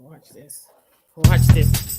Watch this. Watch this.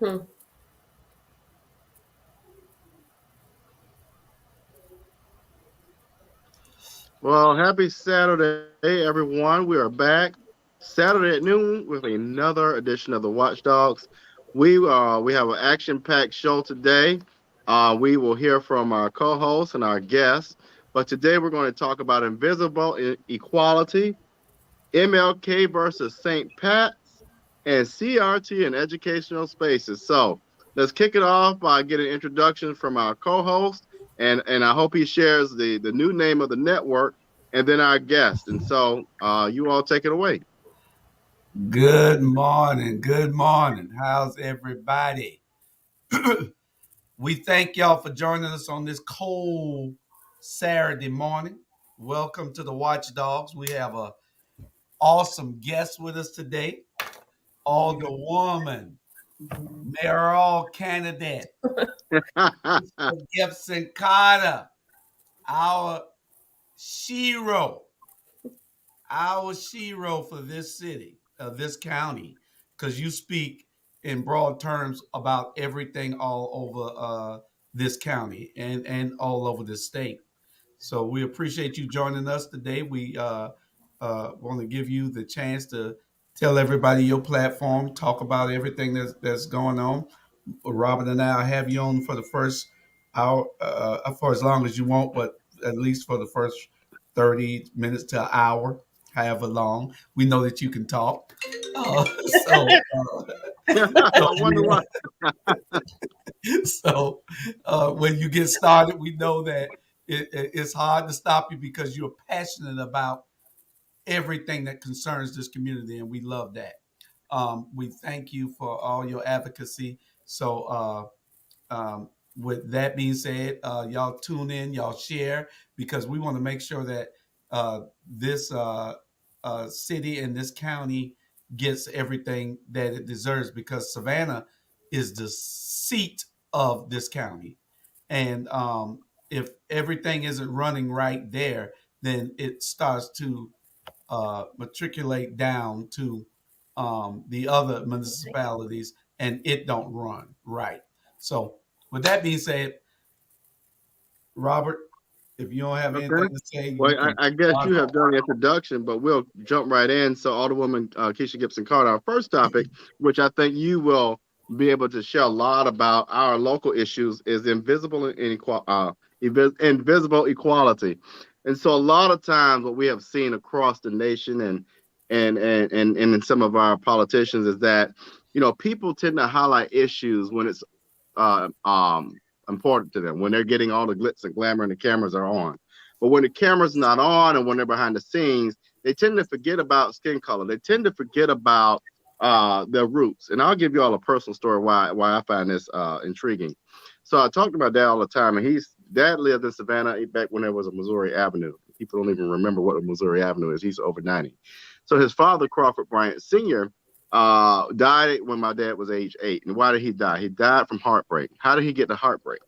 Hmm. Well, happy Saturday, everyone. We are back Saturday at noon with another edition of the Watch Dogs. We have an action-packed show today. We will hear from our co-hosts and our guests, but today we're going to talk about invisible equality, MLK versus St. Pat's, and CRT in educational spaces. So let's kick it off by getting introductions from our co-host, and I hope he shares the new name of the network, and then our guest. And so you all take it away. Good morning. Good morning. How's everybody? We thank y'all for joining us on this cold Saturday morning. Welcome to the Watch Dogs. We have a awesome guest with us today, Alderwoman, mayoral candidate, Mr. Gibson Carter, our shero, our shero for this city, this county, because you speak in broad terms about everything all over this county and all over the state. So we appreciate you joining us today. We want to give you the chance to tell everybody your platform, talk about everything that's going on. Robert and I will have you on for the first hour, for as long as you want, but at least for the first 30 minutes to an hour, however long. We know that you can talk. Uh, so, I wonder why. so when you get started, we know that it's hard to stop you because you're passionate about everything that concerns this community, and we love that. We thank you for all your advocacy. So, with that being said, y'all tune in, y'all share, because we want to make sure that this city and this county gets everything that it deserves, because Savannah is the seat of this county. And if everything isn't running right there, then it starts to matriculate down to the other municipalities, and it don't run right. So, with that being said, Robert, if you don't have Okay. anything to say, Well, you can I guess start you have off. done the introduction, but we'll jump right in. So, Alderwoman Keisha Gibson Carter, our first topic, which I think you will be able to share a lot about our local issues is invisible equality. And so a lot of times what we have seen across the nation and in some of our politicians is that, people tend to highlight issues when it's important to them, when they're getting all the glitz and glamour and the cameras are on. But when the camera's not on and when they're behind the scenes, they tend to forget about skin color. They tend to forget about their roots. And I'll give you all a personal story why I find this intriguing. So I talked about dad all the time, and dad lived in Savannah back when there was a Missouri Avenue. People don't even remember what a Missouri Avenue is. He's over 90. So his father, Crawford Bryant Sr., died when my dad was age 8. And why did he die? He died from heartbreak. How did he get the heartbreak?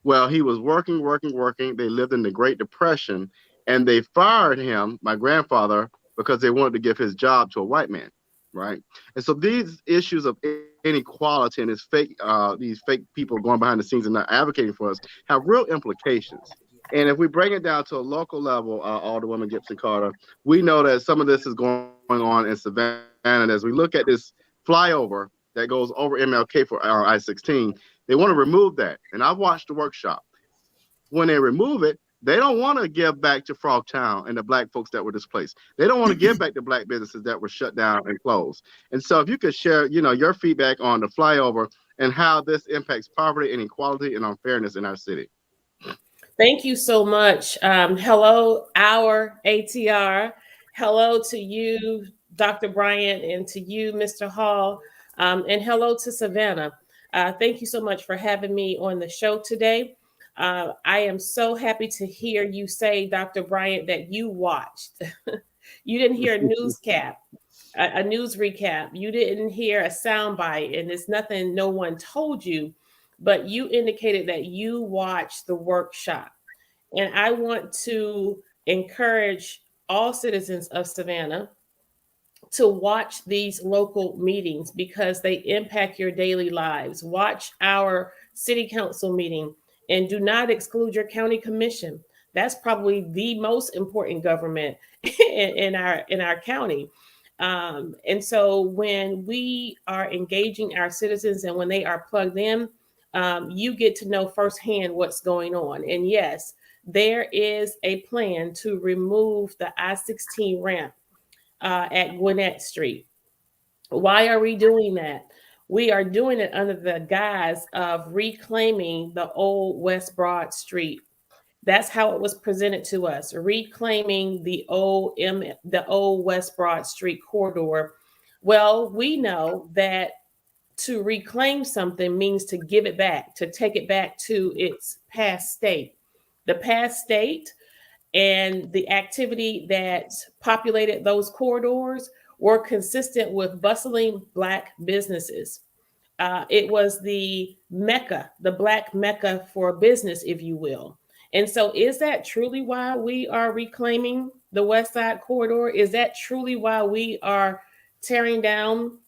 Well, he was working. They lived in the Great Depression, and they fired him, my grandfather, because they wanted to give his job to a white man, right? And so these issues of inequality and these fake people going behind the scenes and not advocating for us have real implications. And if we bring it down to a local level, Alderwoman Gibson Carter, we know that some of this is going on in Savannah. And as we look at this flyover that goes over MLK for our I-16, they want to remove that. And I've watched the workshop. When they remove it, they don't want to give back to Frogtown and the black folks that were displaced. They don't want to give back to black businesses that were shut down and closed. And so if you could share, your feedback on the flyover and how this impacts poverty, inequality, and unfairness in our city. Thank you so much. Hello, our ATR. Hello to you, Dr. Bryant, and to you, Mr. Hall, and hello to Savannah. Thank you so much for having me on the show today. I am so happy to hear you say, Dr. Bryant, that you watched. You didn't hear a news recap. You didn't hear a soundbite, and it's nothing no one told you, but you indicated that you watched the workshop. And I want to encourage all citizens of Savannah to watch these local meetings because they impact your daily lives. Watch our city council meeting and do not exclude your county commission. That's probably the most important government in our county. And so when we are engaging our citizens and when they are plugged in, you get to know firsthand what's going on. And yes, there is a plan to remove the I-16 ramp at Gwinnett Street. Why are we doing that? We are doing it under the guise of reclaiming the old West Broad Street. That's how it was presented to us, reclaiming the old West Broad Street corridor. Well, we know that to reclaim something means to give it back, to take it back to its past state. The past state and the activity that populated those corridors were consistent with bustling Black businesses. It was the Mecca, the Black Mecca for business, if you will. And so, is that truly why we are reclaiming the West Side Corridor? Is that truly why we are tearing down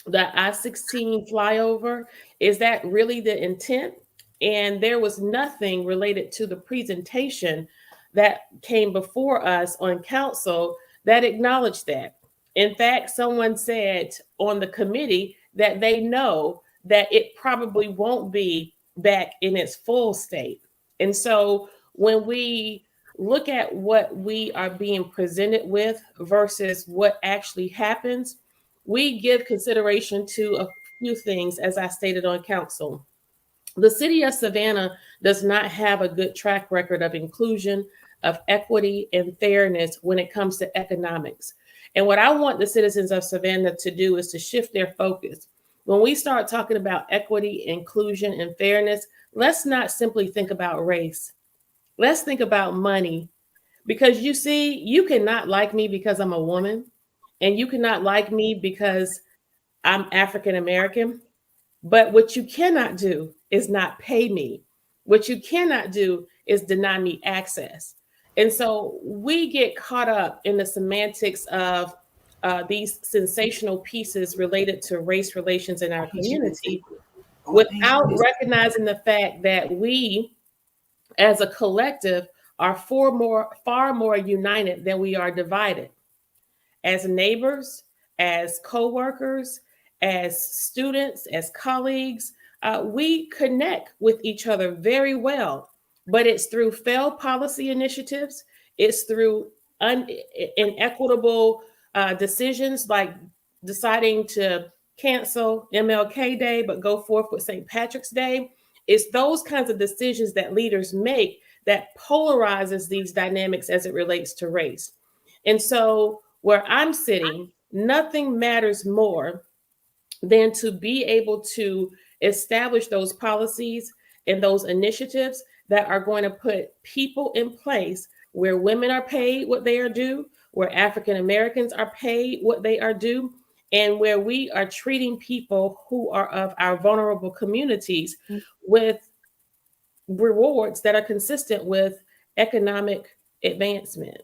the I-16 flyover? Is that really the intent? And there was nothing related to the presentation that came before us on council that acknowledged that. In fact, someone said on the committee that they know that it probably won't be back in its full state. And so when we look at what we are being presented with versus what actually happens, we give consideration to a few things, as I stated on council. The city of Savannah does not have a good track record of inclusion, of equity, and fairness when it comes to economics. And what I want the citizens of Savannah to do is to shift their focus. When we start talking about equity, inclusion, and fairness, let's not simply think about race. Let's think about money. Because you see, you cannot like me because I'm a woman, and you cannot like me because I'm African American. But what you cannot do is not pay me. What you cannot do is deny me access. And so we get caught up in the semantics of these sensational pieces related to race relations in our community without recognizing the fact that we, as a collective, are far more united than we are divided. As neighbors, as co-workers, as students, as colleagues, we connect with each other very well, but it's through failed policy initiatives, it's through inequitable decisions like deciding to cancel MLK Day but go forth with St. Patrick's Day. It's those kinds of decisions that leaders make that polarizes these dynamics as it relates to race. And so, where I'm sitting, nothing matters more than to be able to establish those policies and those initiatives that are going to put people in place where women are paid what they are due, where African Americans are paid what they are due, and where we are treating people who are of our vulnerable communities with rewards that are consistent with economic advancement.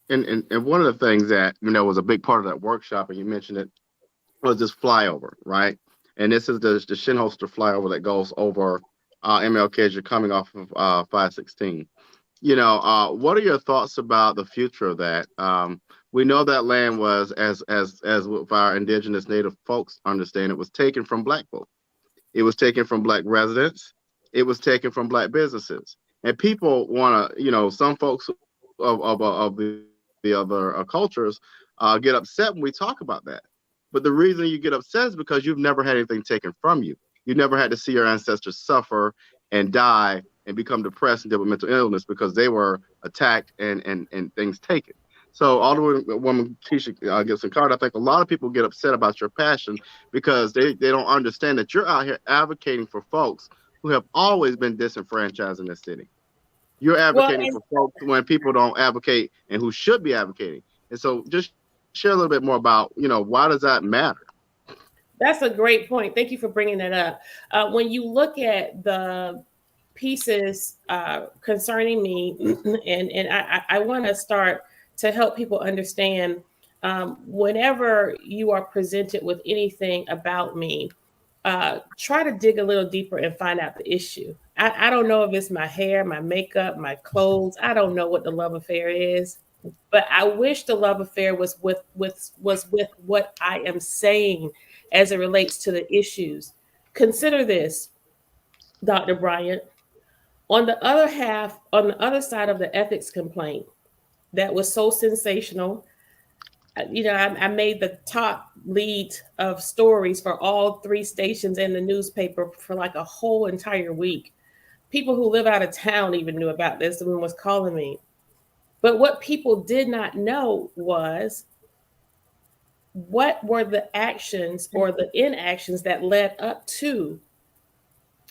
And one of the things that was a big part of that workshop, and you mentioned it, was this flyover, right? And this is the Shinholster flyover that goes over MLK as you're coming off of 516. What are your thoughts about the future of that? We know that land was, as with our indigenous native folks understand, it was taken from Black folk. It was taken from Black residents. It was taken from Black businesses. And people want to, some folks of the other cultures get upset when we talk about that. But the reason you get upset is because you've never had anything taken from you. You never had to see your ancestors suffer and die and become depressed and deal with mental illness because they were attacked and things taken. So all the woman Keisha Gibson Carter, I think a lot of people get upset about your passion because they don't understand that you're out here advocating for folks who have always been disenfranchised in this city. You're Well, advocating and for folks when people don't advocate and who should be advocating. And so just share a little bit more about, why does that matter? that's a great point. Thank you for bringing that up. When you look at the pieces concerning me, and I want to start to help people understand whenever you are presented with anything about me, try to dig a little deeper and find out the issue. I don't know if it's my hair, my makeup, my clothes. I don't know what the love affair is, but I wish the love affair was with what I am saying as it relates to the issues. Consider this, Dr. Bryant. On the other side of the ethics complaint that was so sensational, I made the top lead of stories for all three stations in the newspaper for like a whole entire week. People who live out of town even knew about this and was calling me. But what people did not know was what were the actions or the inactions that led up to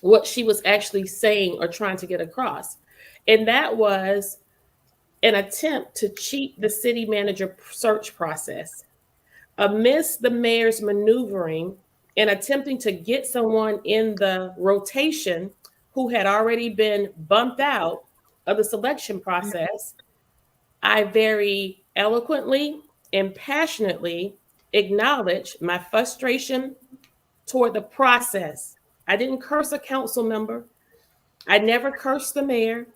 what she was actually saying or trying to get across. And that was an attempt to cheat the city manager search process. Amidst the mayor's maneuvering and attempting to get someone in the rotation who had already been bumped out of the selection process, I very eloquently and passionately acknowledged my frustration toward the process. I didn't curse a council member. I never cursed the mayor.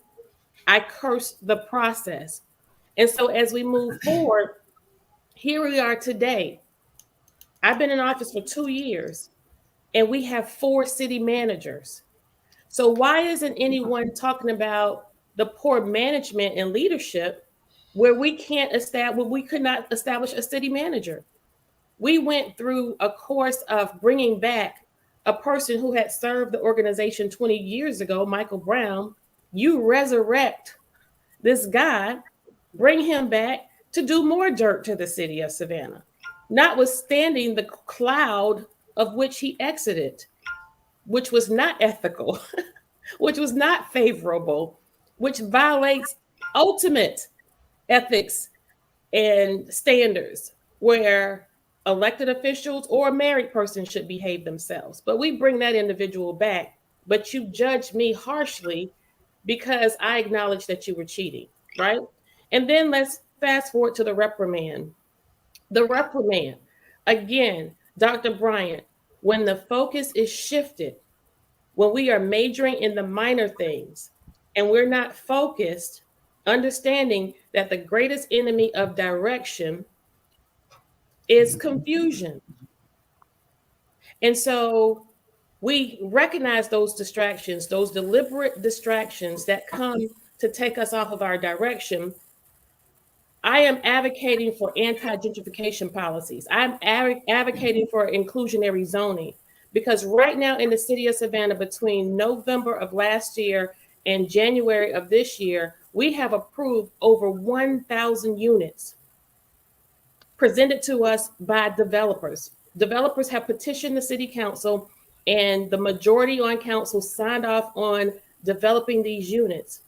I cursed the process. And so as we move forward, here we are today. I've been in office for 2 years and we have 4 city managers. So why isn't anyone talking about the poor management and leadership where we could not establish a city manager? We went through a course of bringing back a person who had served the organization 20 years ago, Michael Brown. You resurrect this guy, bring him back to do more dirt to the city of Savannah, notwithstanding the cloud of which he exited, which was not ethical, which was not favorable, which violates ultimate ethics and standards where elected officials or a married person should behave themselves. But we bring that individual back, but you judge me harshly because I acknowledge that you were cheating, right? And then let's fast forward to the reprimand. The reprimand, again, Dr. Bryant, when the focus is shifted, when we are majoring in the minor things and we're not focused, understanding that the greatest enemy of direction is confusion. And so we recognize those distractions, those deliberate distractions that come to take us off of our direction. I am advocating for anti-gentrification policies. I'm advocating for inclusionary zoning because right now in the city of Savannah, between November of last year and January of this year, we have approved over 1,000 units presented to us by developers. Developers have petitioned the city council, and the majority on council signed off on developing these units.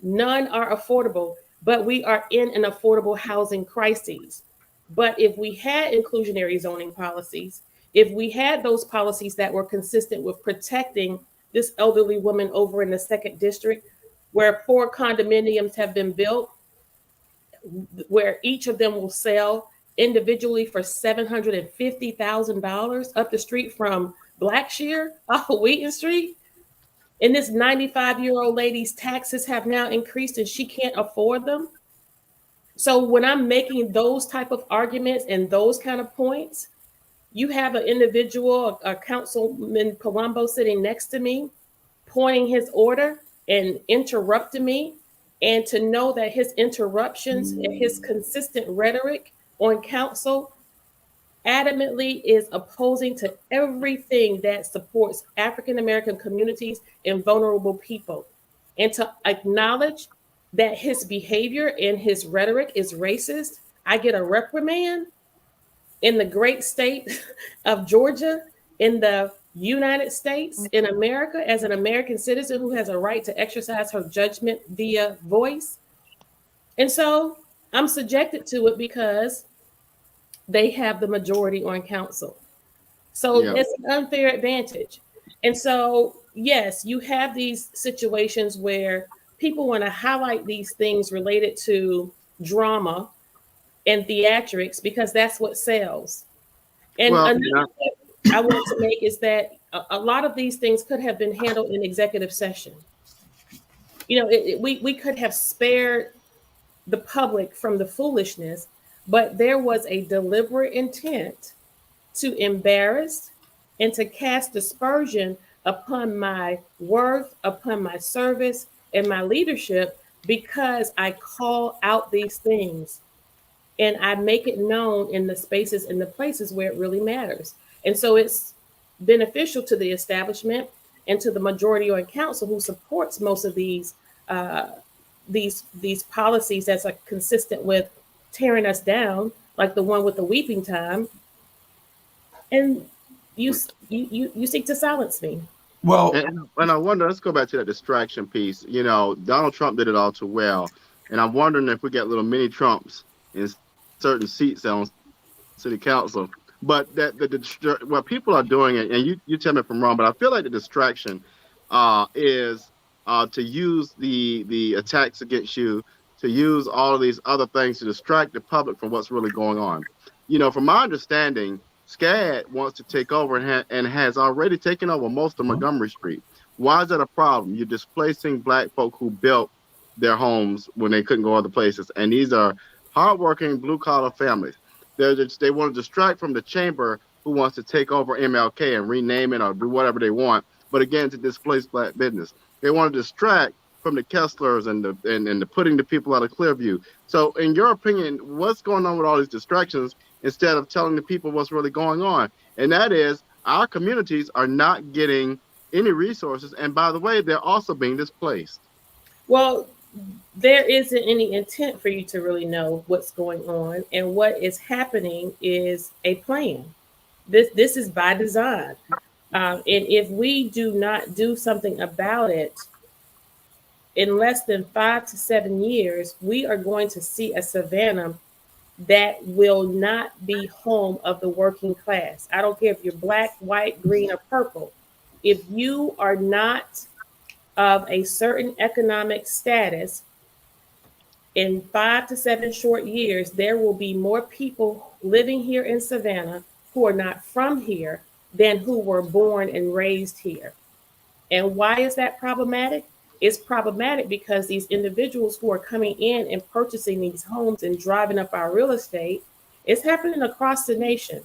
None are affordable, but we are in an affordable housing crisis. But if we had inclusionary zoning policies, if we had those policies that were consistent with protecting this elderly woman over in the second district, where 4 condominiums have been built, where each of them will sell individually for $750,000 up the street from Blackshear off of Wheaton Street. And this 95-year-old lady's taxes have now increased and she can't afford them. So when I'm making those type of arguments and those kind of points, you have an individual, a Councilman Palumbo sitting next to me, pointing his order and interrupting me. And to know that his interruptions and his consistent rhetoric on council adamantly is opposing to everything that supports African American communities and vulnerable people. And to acknowledge that his behavior and his rhetoric is racist, I get a reprimand in the great state of Georgia, in the United States, in America, as an American citizen who has a right to exercise her judgment via voice. And so I'm subjected to it because they have the majority on council. So Yeah. it's an unfair advantage. And so, yes, you have these situations where people want to highlight these things related to drama and theatrics because that's what sells. And Well, another point I want to make is that a lot of these things could have been handled in executive session. You know, we could have spared the public from the foolishness, but there was a deliberate intent to embarrass and to cast dispersion upon my worth, upon my service, and my leadership because I call out these things and I make it known in the spaces and the places where it really matters. And so it's beneficial to the establishment and to the majority on council who supports most of uh, these policies that's consistent with tearing us down, like the one with the weeping time. And you seek to silence me. Well, and I wonder, let's go back to that distraction piece. You know, Donald Trump did it all too well. And I'm wondering if we get little mini Trumps in certain seats on city council. But what people are doing, and you tell me if I'm wrong, but I feel like the distraction is to use the attacks against you, to use all of these other things to distract the public from what's really going on. You know, from my understanding, SCAD wants to take over and has already taken over most of Montgomery Street. Why is that a problem? You're displacing black folk who built their homes when they couldn't go other places. And these are hardworking blue collar families. They want to distract from the chamber who wants to take over MLK and rename it or do whatever they want. But again, to displace black business. They want to distract from the Kesslers and the putting the people out of Clearview. So in your opinion, what's going on with all these distractions instead of telling the people what's really going on? And that is our communities are not getting any resources. And by the way, they're also being displaced. Well, there isn't any intent for you to really know what's going on, and what is happening is a plan. This is by design, and if we do not do something about it, in less than 5 to 7 years, we are going to see a Savannah that will not be home of the working class. I don't care if you're black, white, green, or purple. If you are not of a certain economic status, in 5 to 7 short years, there will be more people living here in Savannah who are not from here than who were born and raised here. And why is that problematic? It's problematic because these individuals who are coming in and purchasing these homes and driving up our real estate, It's happening across the nation.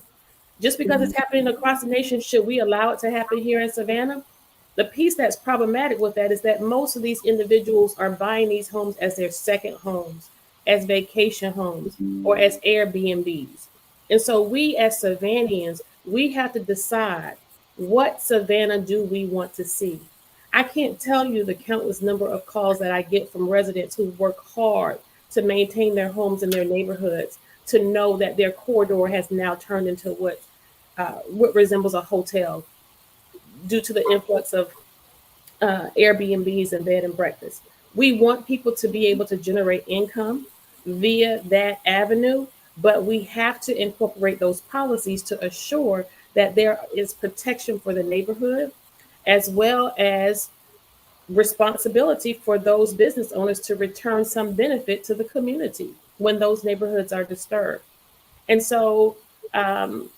Just because it's happening across the nation, should we allow it to happen here in Savannah? The piece that's problematic with that is that most of these individuals are buying these homes as their second homes, as vacation homes, or as Airbnbs. And so we as Savannians, we have to decide, what Savannah do we want to see? I can't tell you the countless number of calls that I get from residents who work hard to maintain their homes in their neighborhoods, to know that their corridor has now turned into what resembles a hotel due to the influx of Airbnbs and bed and breakfast. We want people to be able to generate income via that avenue, but we have to incorporate those policies to assure that there is protection for the neighborhood, as well as responsibility for those business owners to return some benefit to the community when those neighborhoods are disturbed. And so um,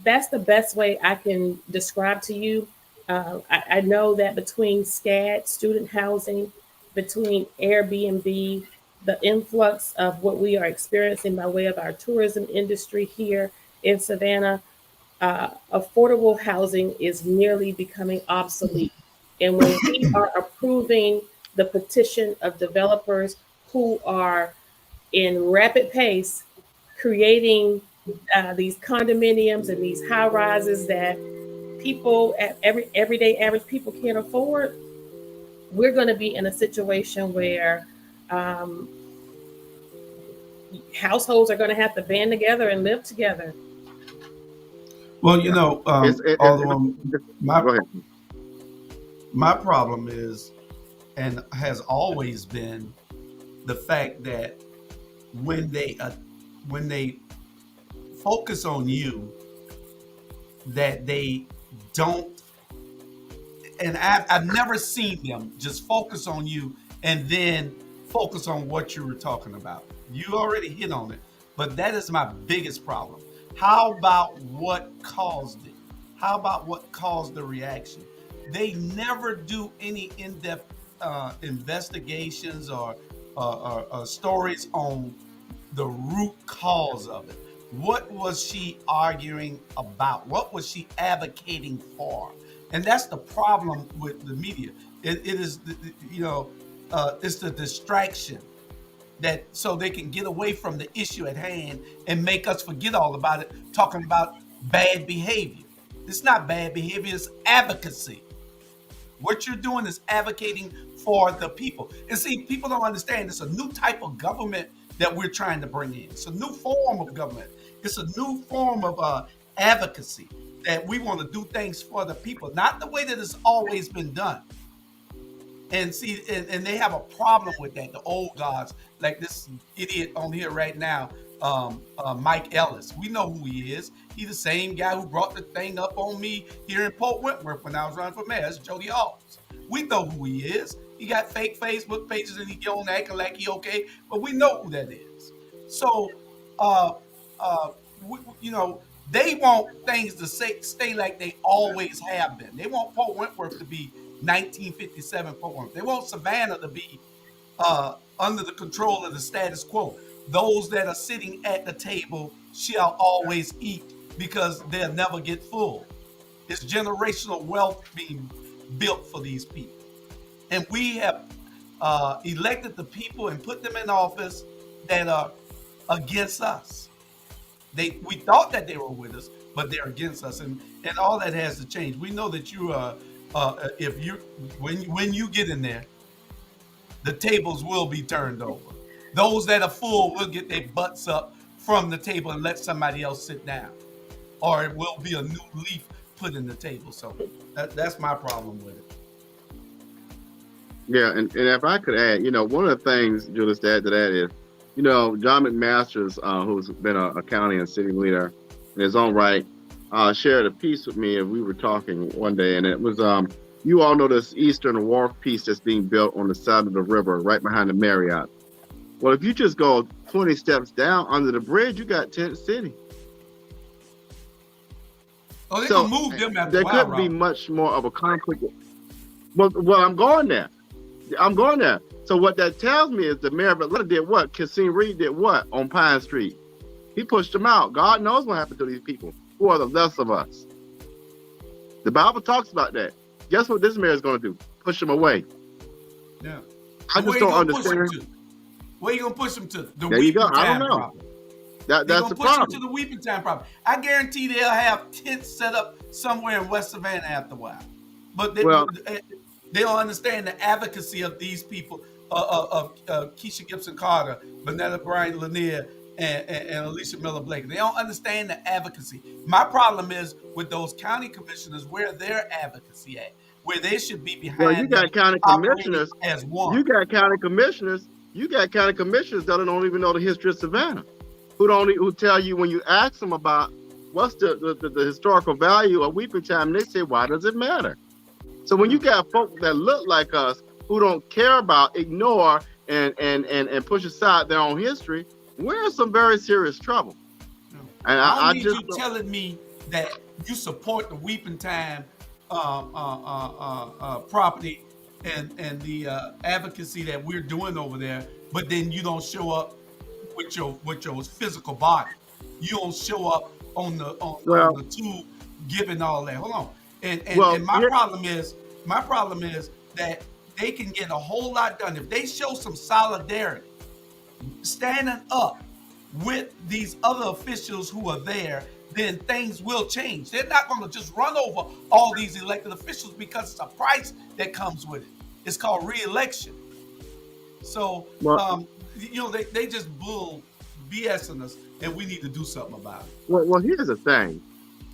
that's the best way I can describe to you. I know that between SCAD, student housing, between Airbnb, the influx of what we are experiencing by way of our tourism industry here in Savannah, affordable housing is nearly becoming obsolete. And when we are approving the petition of developers who are in rapid pace creating these condominiums and these high rises that people, everyday average people can't afford, we're going to be in a situation where um, households are going to have to band together and live together. Well, Yeah. although my Go ahead. my problem is and has always been the fact that when they focus on you, that they don't, and I've never seen them just focus on you and then focus on what you were talking about. You already hit on it, but that is my biggest problem. How about what caused it? How about what caused the reaction? They never do any in-depth investigations or stories on the root cause of it. What was she arguing about? What was she advocating for? And that's the problem with the media. It is, it's the distraction that so they can get away from the issue at hand and make us forget all about it, talking about bad behavior. It's not bad behavior, it's advocacy. What you're doing is advocating for the people. And see, people don't understand it's a new type of government that we're trying to bring in. It's a new form of government. It's a new form of advocacy that we want to do things for the people, not the way that it's always been done. And see, and they have a problem with that. The old gods, like this idiot on here right now, Mike Ellis. We know who he is. He's the same guy who brought the thing up on me here in Port Wentworth when I was running for mayor. That's Jody Hawks. We know who he is. He got fake Facebook pages and he get on acting like he okay, but we know who that is. So, uh, uh, they want things to stay like they always have been. They want Port Wentworth to be 1957 Port Wentworth. They want Savannah to be under the control of the status quo. Those that are sitting at the table shall always eat because they'll never get full. It's generational wealth being built for these people. And we have elected the people and put them in office that are against us. We thought that they were with us, but they're against us, and all that has to change. We know that you are, if you when you get in there, the tables will be turned over. Those that are full will get their butts up from the table and let somebody else sit down, or it will be a new leaf put in the table. So that's my problem with it. Yeah, and if I could add, one of the things, Julius, to add to that is, John McMaster's, who's been a county and city leader in his own right, shared a piece with me, and we were talking one day, and it was, you all know this Eastern Wharf piece that's being built on the side of the river, right behind the Marriott. Well, if you just go 20 steps down under the bridge, you got Tent City. Oh, they can move them after there a while, could be much more of a conflict. Well, I'm going there. So what that tells me is the mayor of Atlanta did what? Kasim Reed did what on Pine Street? He pushed them out. God knows what happened to these people who are the less of us. The Bible talks about that. Guess what this mayor is going to do? Push them away. Yeah. I And just where you don't gonna push them understand. to? Where you gonna push them to? The There you go. weeping I don't time know. problem. They're That's gonna the push them to problem. the weeping time problem. I guarantee they'll have tents set up somewhere in West Savannah after a while. But Well, they don't understand the advocacy of these people, of Keisha Gibson Carter, Vanetta Bryant Lanier, and Alicia Miller Blake. They don't understand the advocacy. My problem is with those county commissioners, where their advocacy at, where they should be well, you behind them, got county operating commissioners. as You one. got county commissioners. You got county commissioners that don't even know the history of Savannah. Who tell you when you ask them about what's the historical value of weeping time, and they say, why does it matter? So when you got folks that look like us who don't care about, ignore, and push aside their own history, we're in some very serious trouble. And I don't I need just you telling me that you support the Weeping Time property and the advocacy that we're doing over there, but then you don't show up with your physical body. You don't show up on well, the tube giving all that. Hold on. And well, yeah, my problem is that they can get a whole lot done if they show some solidarity, standing up with these other officials who are there, then things will change. They're not going to just run over all these elected officials because it's a price that comes with it. It's called re-election. So, well, they just bull BSing us, and we need to do something about it. well. Here's the thing: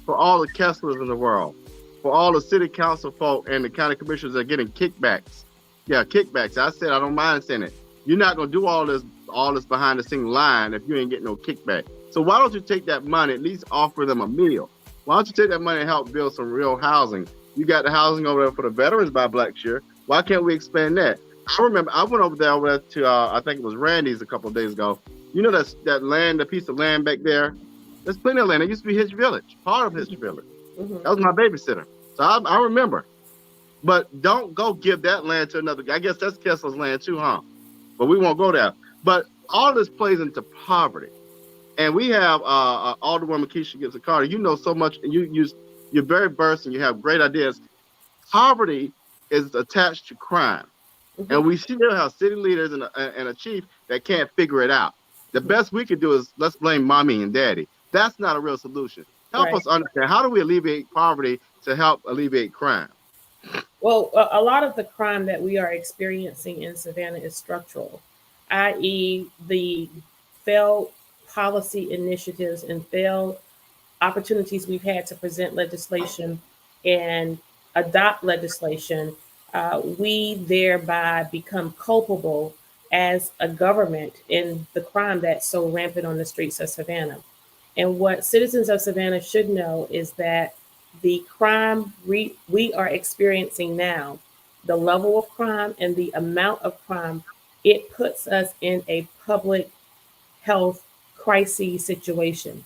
for all the Kesslers in the world, for all the city council folk and the county commissioners that are getting kickbacks, yeah, kickbacks. I said I don't mind saying it. You're not gonna do all this behind the scene line if you ain't getting no kickback. So why don't you take that money, at least offer them a meal? Why don't you take that money and help build some real housing? You got the housing over there for the veterans by Blackshear. Why can't we expand that? I remember I went over there to I think it was Randy's a couple of days ago. You know that land, the piece of land back there. There's plenty of land. It used to be Hitch Village, part of Hitch Village. Mhm. That was my babysitter, so I remember. But don't go give that land to another. I guess that's Kessler's land too, huh? But we won't go there. But all this plays into poverty, and we have Alderwoman Keisha Gibson Carter. You know so much, and you're very versed, and you have great ideas. Poverty is attached to crime. And Mhm. we still have city leaders and a chief that can't figure it out. The best we can do is let's blame mommy and daddy. That's not a real solution. Help Right. us understand, how do we alleviate poverty to help alleviate crime? Well, a lot of the crime that we are experiencing in Savannah is structural, i.e., the failed policy initiatives and failed opportunities we've had to present legislation and adopt legislation. We thereby become culpable as a government in the crime that's so rampant on the streets of Savannah. And what citizens of Savannah should know is that the crime we are experiencing now, the level of crime and the amount of crime, it puts us in a public health crisis situation.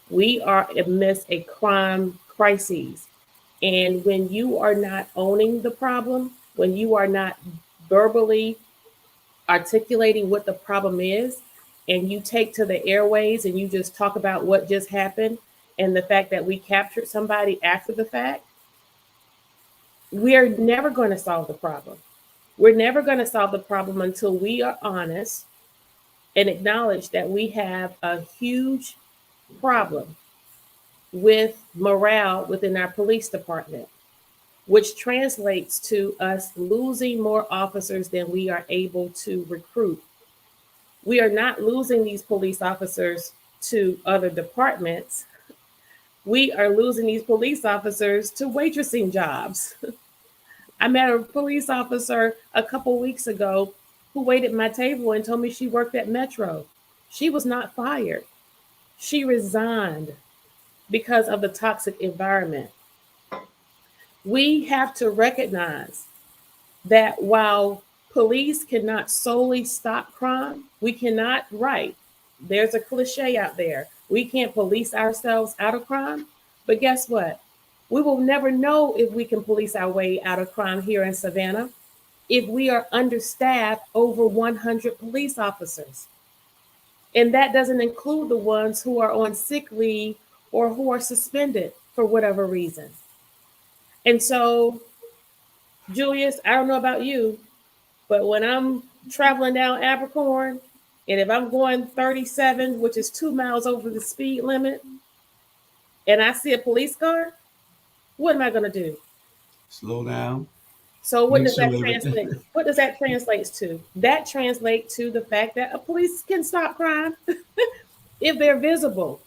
We are amidst a crime crisis. And when you are not owning the problem, when you are not verbally articulating what the problem is, and you take to the airways and you just talk about what just happened and the fact that we captured somebody after the fact, we are never going to solve the problem. We're never going to solve the problem until we are honest and acknowledge that we have a huge problem with morale within our police department, which translates to us losing more officers than we are able to recruit. We are not losing these police officers to other departments. We are losing these police officers to waitressing jobs. I met a police officer a couple weeks ago who waited at my table and told me she worked at Metro. She was not fired. She resigned because of the toxic environment. We have to recognize that while police cannot solely stop crime, we cannot, right? There's a cliche out there. We can't police ourselves out of crime. But guess what? We will never know if we can police our way out of crime here in Savannah if we are understaffed over 100 police officers. And that doesn't include the ones who are on sick leave or who are suspended for whatever reason. And so, Julius, I don't know about you, but when I'm traveling down Abercorn, and if I'm going 37, which is 2 miles over the speed limit, and I see a police car, what am I going to do? Slow down. So what Make does that sure everything. translate? What does that translate to? That translates to the fact that a police can stop crime if they're visible.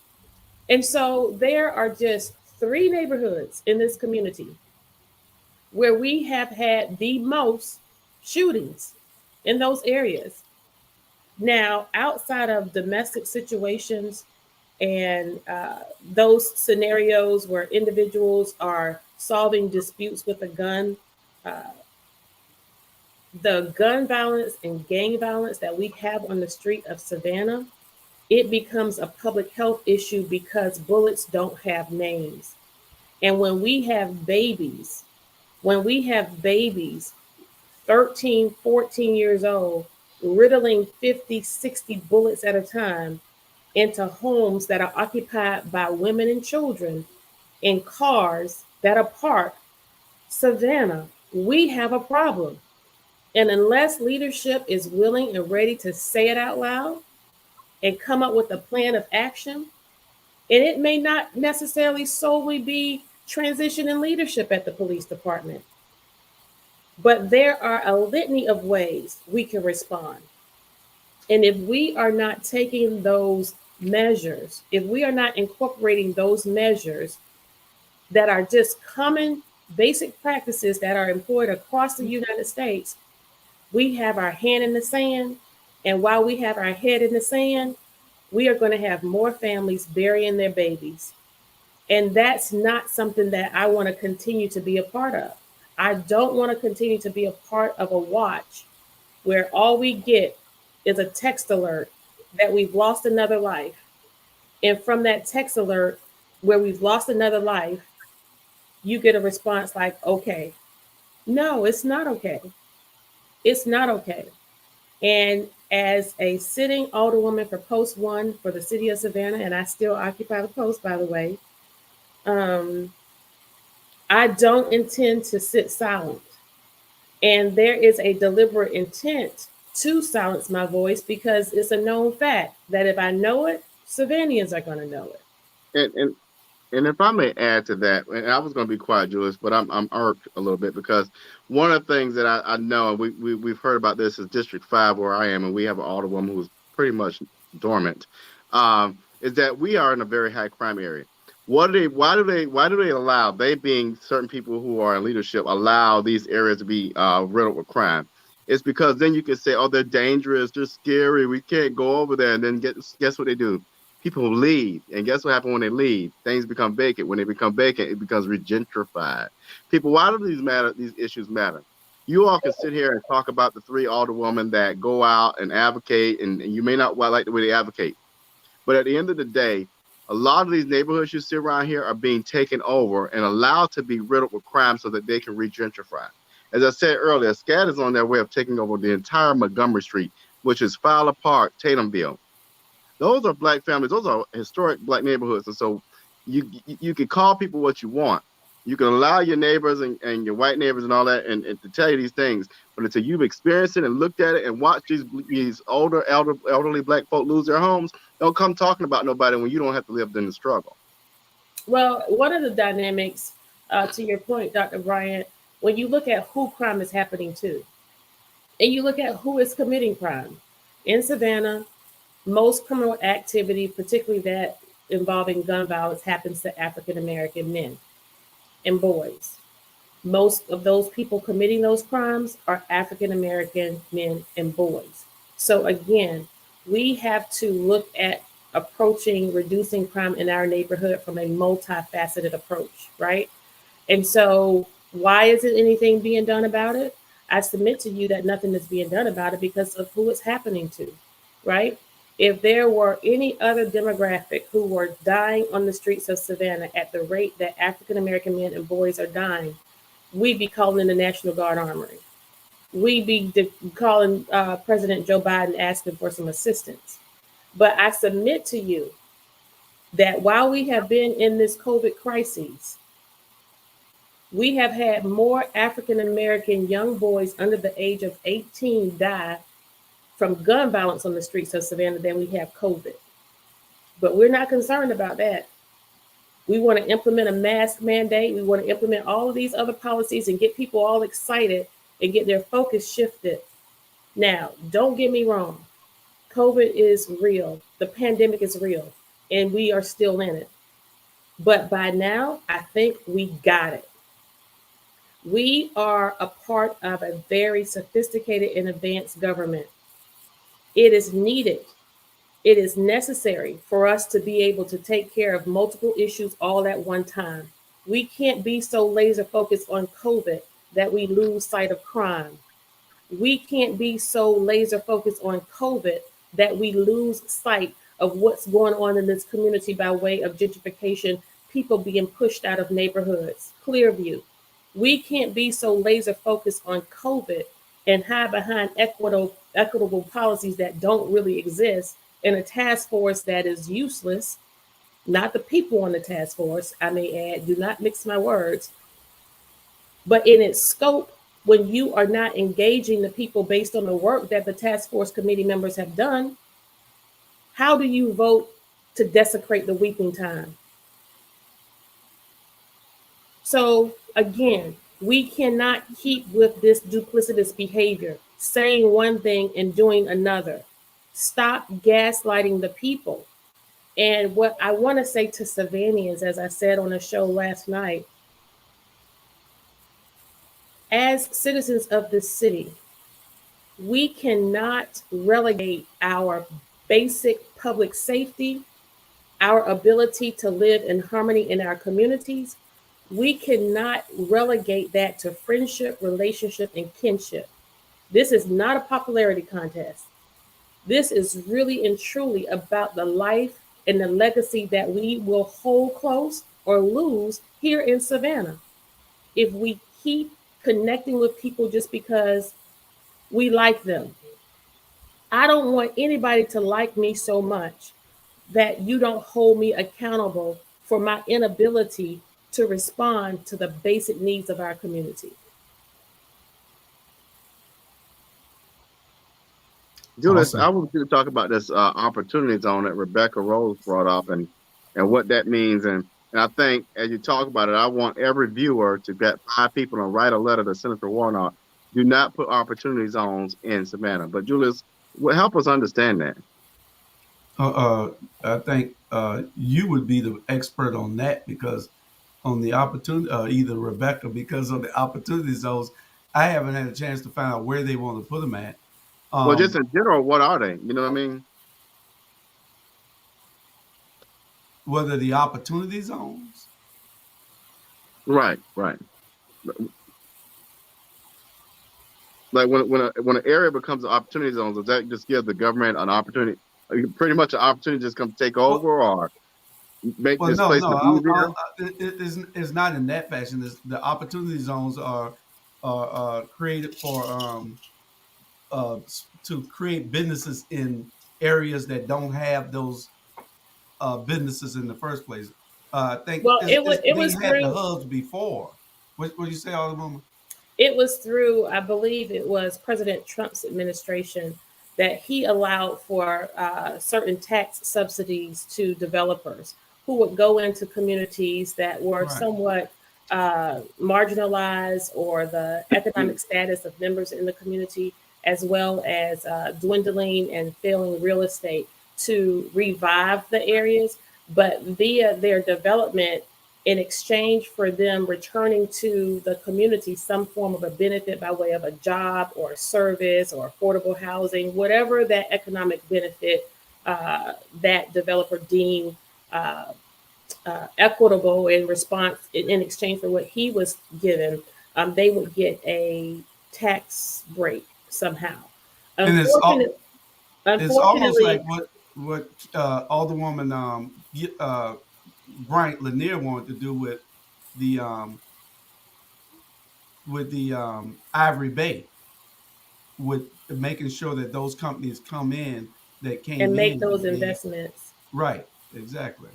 And so there are just 3 neighborhoods in this community where we have had the most shootings in those areas. Now, outside of domestic situations and those scenarios where individuals are solving disputes with a gun, uh, the gun violence and gang violence that we have on the street of Savannah, it becomes a public health issue because bullets don't have names. And when we have babies 13, 14 years old, riddling 50, 60 bullets at a time into homes that are occupied by women and children in cars that are parked, Savannah, we have a problem. And unless leadership is willing and ready to say it out loud and come up with a plan of action, and it may not necessarily solely be transition in leadership at the police department, but there are a litany of ways we can respond. And if we are not taking those measures, if we are not incorporating those measures that are just common basic practices that are employed across the United States, we have our hand in the sand. And while we have our head in the sand, we are going to have more families burying their babies. And that's not something that I want to continue to be a part of. I don't want to continue to be a part of a watch where all we get is a text alert that we've lost another life. And from that text alert where we've lost another life, you get a response like, okay. No, it's not okay. It's not okay. And as a sitting alderwoman for Post 1 for the city of Savannah, and I still occupy the post, by the way, um, I don't intend to sit silent. And there is a deliberate intent to silence my voice because it's a known fact that if I know it, Savannahans are going to know it. And if I may add to that, and I was going to be quiet, Julius, but I'm irked a little bit because one of the things that I know, and we've heard about this, is District 5 where I am, and we have an alderwoman who's pretty much dormant, is that we are in a very high crime area. Why do they allow, they being certain people who are in leadership, allow these areas to be riddled with crime? It's because then you can say, oh, they're dangerous, they're scary, we can't go over there, and then guess what they do? People leave. And guess what happens when they leave? Things become vacant. When they become vacant, it becomes regentrified. People, why do these matter? These issues matter. You all can sit here and talk about the 3 alderwomen that go out and advocate, and you may not like the way they advocate. But at the end of the day, a lot of these neighborhoods you see around here are being taken over and allowed to be riddled with crime so that they can regentrify. As I said earlier, SCAD is on their way of taking over the entire Montgomery Street, which is Fowler Park, Tatumville. Those are black families. Those are historic black neighborhoods. And so you can call people what you want. You can allow your neighbors and your white neighbors and all that and to tell you these things. But until you've experienced it and looked at it and watched these elderly black folk lose their homes, don't come talking about nobody when you don't have to live in the struggle. Well, one of the dynamics, to your point, Dr. Bryant, when you look at who crime is happening to, and you look at who is committing crime in Savannah, most criminal activity, particularly that involving gun violence, happens to African American men and boys. Most of those people committing those crimes are African American men and boys. So again, we have to look at approaching reducing crime in our neighborhood from a multifaceted approach, right? And so, why isn't anything being done about it? I submit to you that nothing is being done about it because of who it's happening to, right? If there were any other demographic who were dying on the streets of Savannah at the rate that African American men and boys are dying, we'd be calling in the National Guard Armory. We'd be calling President Joe Biden asking for some assistance. But I submit to you that while we have been in this COVID crisis, we have had more African American young boys under the age of 18 die from gun violence on the streets of Savannah than we have COVID. But we're not concerned about that. We want to implement a mask mandate. We want to implement all of these other policies and get people all excited and get their focus shifted. Now, don't get me wrong. COVID is real. The pandemic is real, and we are still in it. But by now, I think we got it. We are a part of a very sophisticated and advanced government. It is needed. It is necessary for us to be able to take care of multiple issues all at one time. We can't be so laser focused on COVID that we lose sight of crime. We can't be so laser focused on COVID that we lose sight of what's going on in this community by way of gentrification, people being pushed out of neighborhoods. Clearview. We can't be so laser focused on COVID and hide behind equitable policies that don't really exist in a task force that is useless. Not the people on the task force, I may add, do not mix my words, but in its scope, when you are not engaging the people based on the work that the task force committee members have done, how do you vote to desecrate the weeping time? So again, we cannot keep with this duplicitous behavior, saying one thing and doing another. Stop gaslighting the people. And what I want to say to Savanians, as I said on a show last night, as citizens of this city, we cannot relegate our basic public safety, our ability to live in harmony in our communities. We cannot relegate that to friendship, relationship, and kinship. This is not a popularity contest. This is really and truly about the life and the legacy that we will hold close or lose here in Savannah. If we keep connecting with people just because we like them, I don't want anybody to like me so much that you don't hold me accountable for my inability to respond to the basic needs of our community. Julius, I Awesome. want you to talk about this opportunity zone that Rebecca Rose brought up and what that means. And I think as you talk about it, I want every viewer to get 5 people and write a letter to Senator Warnock. Do not put opportunity zones in Savannah. But Julius, help us understand that. Uh, uh, I think you would be the expert on that because on the opportunity, either Rebecca, because of the opportunity zones, I haven't had a chance to find out where they want to put them at. Well, just Um, in general, what are they? You know what I mean? whether the opportunity zones, Right, right. Like when an area becomes an opportunity zone, does that just give the government an opportunity, pretty much an opportunity to just come take well, over or make well, this no, place no, easier? it's not in that fashion. The opportunity zones are created for to create businesses in areas that don't have those businesses in the first place. I think Well, it they was had the through hubs before. What do you say, Alderman? it was through, I believe it was President Trump's administration that he allowed for certain tax subsidies to developers who would go into communities that were Right. somewhat marginalized or the economic status of members in the community, as well as dwindling and failing real estate to revive the areas. But via their development, in exchange for them returning to the community some form of a benefit by way of a job or a service or affordable housing, whatever that economic benefit that developer deemed uh, equitable in response in exchange for what he was given, they would get a tax break somehow. And Unfortunately, it's almost like unfortunately, what Alderwoman Bryant Lanier wanted to do the um, with the Ivory Bay, with making sure that those companies come in that and came make in those with the investments. right, exactly.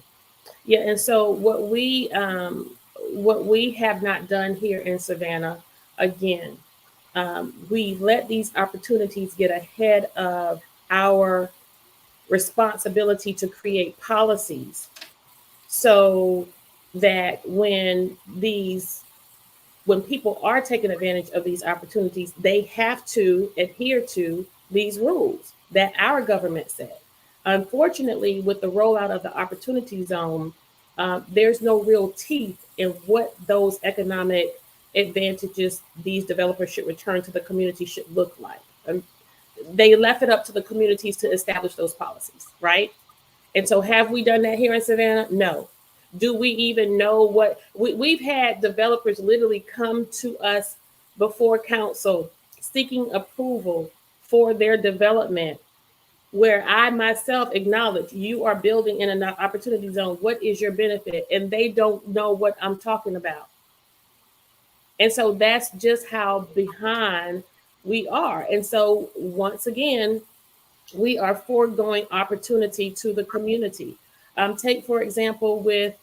Yeah, and so what we have not done here in Savannah, again, we let these opportunities get ahead of our responsibility to create policies so that when people are taking advantage of these opportunities, they have to adhere to these rules that our government set. Unfortunately, with the rollout of the opportunity zone, there's no real teeth in what those economic advantages these developers should return to the community should look like. They left it up to the communities to establish those policies, right? And so, have we done that here in Savannah? No. Do we even know what we've had developers literally come to us before council seeking approval for their development, where I myself acknowledge you are building in an opportunity zone. What is your benefit? And they don't know what I'm talking about. And so that's just how behind we are. And so, once again, we are foregoing opportunity to the community. Take, for example, with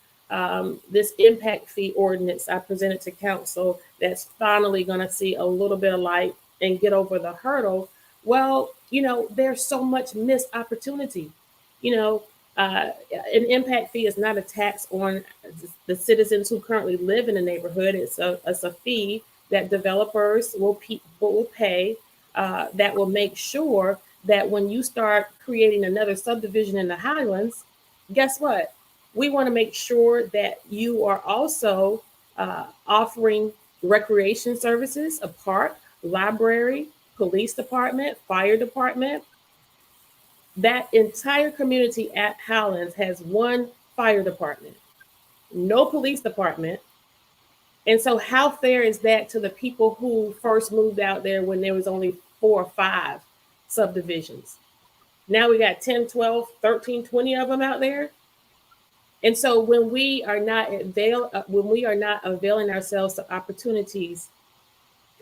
this impact fee ordinance I presented to council that's finally going to see a little bit of light and get over the hurdle. Well, there's so much missed opportunity. You know, an impact fee is not a tax on the citizens who currently live in the neighborhood. It's a fee that developers will pay that will make sure that when you start creating another subdivision in the Highlands, guess what? We want to make sure that you are also offering recreation services, a park, library, police department, fire department. That entire community at Highlands has one fire department, no police department. And so, how fair is that to the people who first moved out there when there was only 4 or 5 subdivisions? Now we got 10, 12, 13, 20 of them out there. And so when we are not availing ourselves to opportunities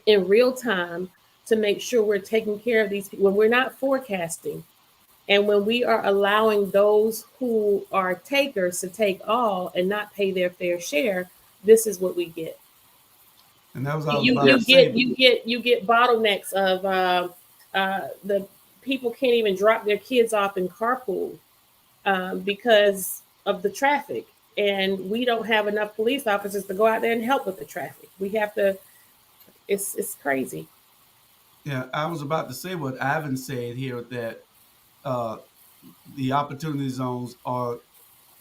in real time to make sure we're taking care of these people, when we're not forecasting, and when we are allowing those who are takers to take all and not pay their fair share, this is what we get. And that was I was You about you to get say. you get you get bottlenecks of the people can't even drop their kids off in carpool because of the traffic. And we don't have enough police officers to go out there and help with the traffic. We have to. It's crazy. Yeah, I was about to say what Ivan said here, that uh, the opportunity zones are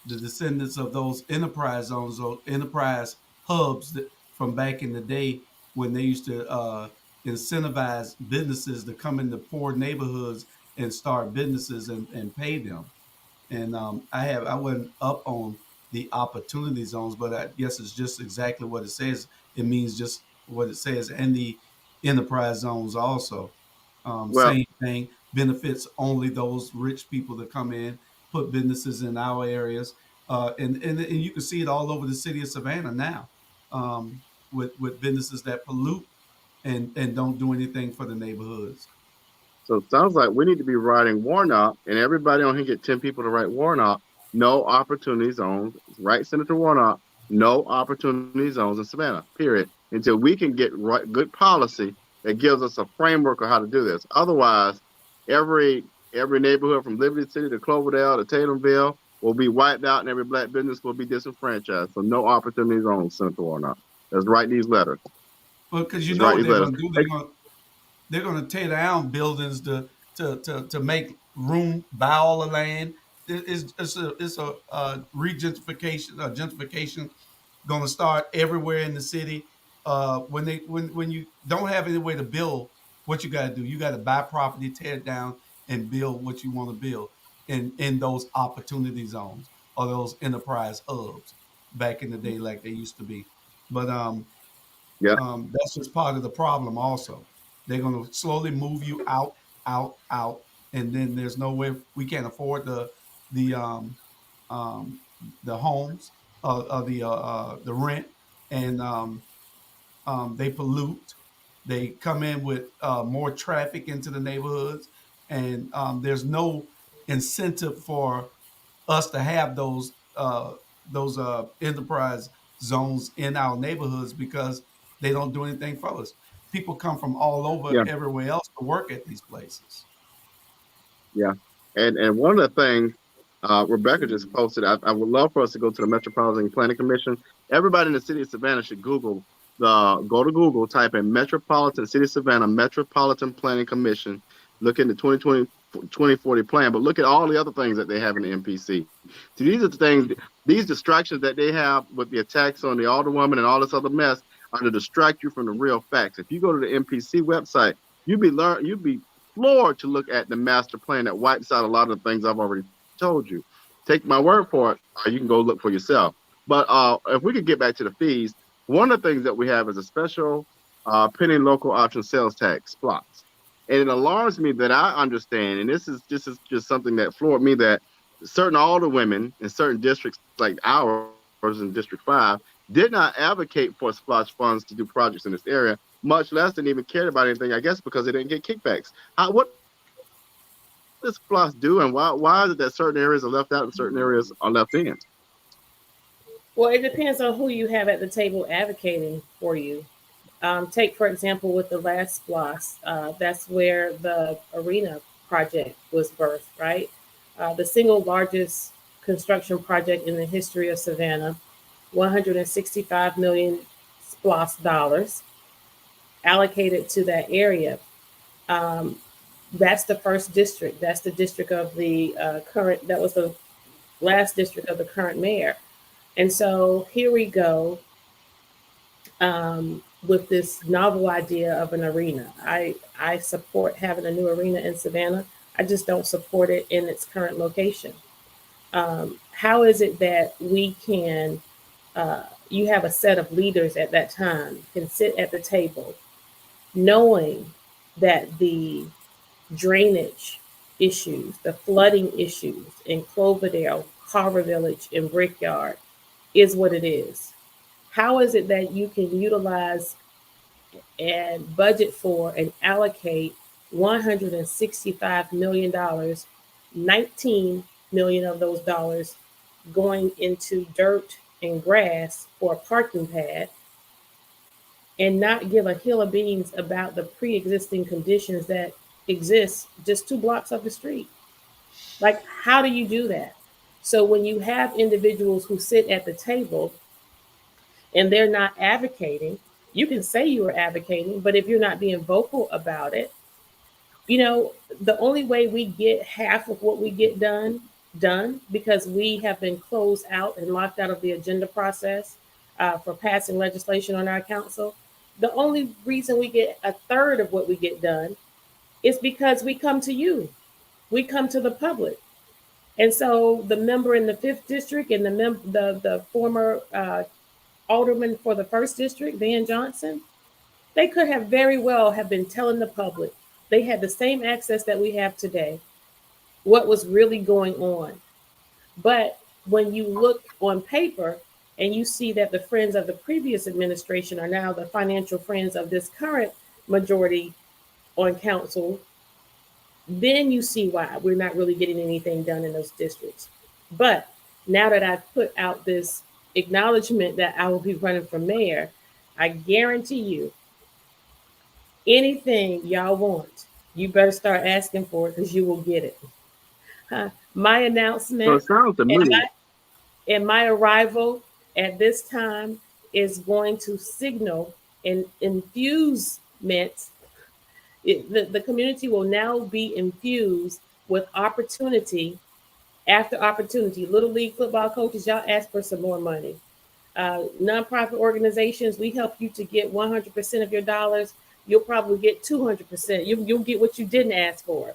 the descendants of those enterprise zones or enterprise hubs that from back in the day when they used to incentivize businesses to come into poor neighborhoods and start businesses and pay them. And I went up on the opportunity zones, but I guess it's just exactly what it says. It means just what it says, and the enterprise zones also. Well, Same thing, benefits only those rich people that come in, put businesses in our areas, and you can see it all over the city of Savannah now, with businesses that pollute and don't do anything for the neighborhoods. so it sounds like we need to be writing Warnock, and everybody on here get 10 people to write Warnock. No opportunity zones. Right, Senator Warnock. No opportunity zones in Savannah. Period. Until we can get good policy that gives us a framework of how to do this. Otherwise, every every neighborhood from Liberty City to Cloverdale to Tatumville will be wiped out, and every black business will be disenfranchised. So no opportunity zones, Senator Warnock. Let's write these letters. Well, because you Let's know write what these they're letters. going to do, Hey, they're going to tear down buildings to make room, buy all the land. It's a regentification, gentrification going to start everywhere in the city. When you don't have any way to build, what you got to do, you got to buy property, tear it down, and build what you want to build in those opportunity zones or those enterprise hubs back in the day, like they used to be. But yeah. that's just part of the problem. Also, they're going to slowly move you out, out, out, and then there's no way we can't afford the um, the homes, the rent, and they pollute. They come in with more traffic into the neighborhoods, and there's no incentive for us to have those enterprise zones in our neighborhoods because they don't do anything for us. People come from all over Yeah, everywhere else to work at these places. yeah. And one of the things Rebecca just posted, I would love for us to go to the Metropolitan Planning Commission. Everybody in the city of Savannah should go to Google, type in Metropolitan City of Savannah Metropolitan Planning Commission, look in the 2040 plan, but look at all the other things that they have in the MPC. So these are the things, these distractions that they have with the attacks on the alderwoman and all this other mess are to distract you from the real facts. If you go to the MPC website, you'd be floored to look at the master plan that wipes out a lot of the things I've already told you. Take my word for it, or you can go look for yourself. But if we could get back to the fees, one of the things that we have is a special pending local option sales tax plots. And it alarms me that I understand, and this is just something that floored me, that certain older women in certain districts like ours in District 5 did not advocate for splash funds to do projects in this area, much less than even cared about anything, I guess because they didn't get kickbacks. What does splash do, and why is it that certain areas are left out and certain areas are left in? Well, it depends on who you have at the table advocating for you. Take, for example, with the last SPLOS, that's where the arena project was birthed, right? The single largest construction project in the history of Savannah, 165 million SPLOS dollars allocated to that area. Um, that's the first district. That's the district of the that was the last district of the current mayor. And so here we go with this novel idea of an arena. I support having a new arena in Savannah. I just don't support it in its current location. How is it that we can, you have a set of leaders at that time, can sit at the table knowing that the drainage issues, the flooding issues in Cloverdale, Carver Village, and Brickyard is what it is? How is it that you can utilize and budget for and allocate $165 million, 19 million of those dollars going into dirt and grass for a parking pad, and not give a hill of beans about the pre-existing conditions that exist just 2 blocks up the street? Like, how do you do that? So when you have individuals who sit at the table and they're not advocating, you can say you are advocating, but if you're not being vocal about it, you know, the only way we get half of what we get done because we have been closed out and locked out of the agenda process for passing legislation on our council. The only reason we get a third of what we get done is because we come to you, we come to the public. And so the member in the fifth district and the former alderman for the first district, Van Johnson, they could have very well have been telling the public, they had the same access that we have today, what was really going on. But when you look on paper and you see that the friends of the previous administration are now the financial friends of this current majority on council, then you see why we're not really getting anything done in those districts. But now that I've put out this acknowledgement that I will be running for mayor, I guarantee you, anything y'all want, you better start asking for it because you will get it. My So it announcement sounds to and me, my arrival at this time is going to signal an infusement. The community will now be infused with opportunity after opportunity. Little league football coaches, y'all ask for some more money. Nonprofit organizations, we help you to get 100% of your dollars. You'll probably get 200%. You'll get what you didn't ask for.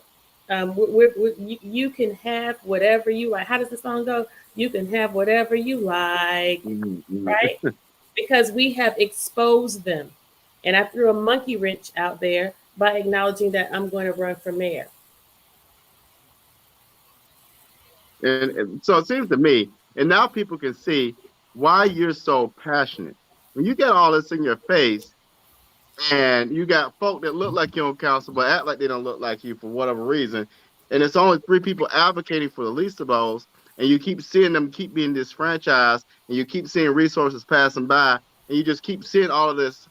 You can have whatever you like. How does the song go? You can have whatever you like, right? Because we have exposed them. And I threw a monkey wrench out there by acknowledging that I'm going to run for mayor. and so it seems to me, and now people can see why you're so passionate. When you get all this in your face, and you got folk that look like you on council but act like they don't look like you for whatever reason, and it's only three people advocating for the least of those, and you keep seeing them keep being disfranchised, and you keep seeing resources passing by, and you just keep seeing all of this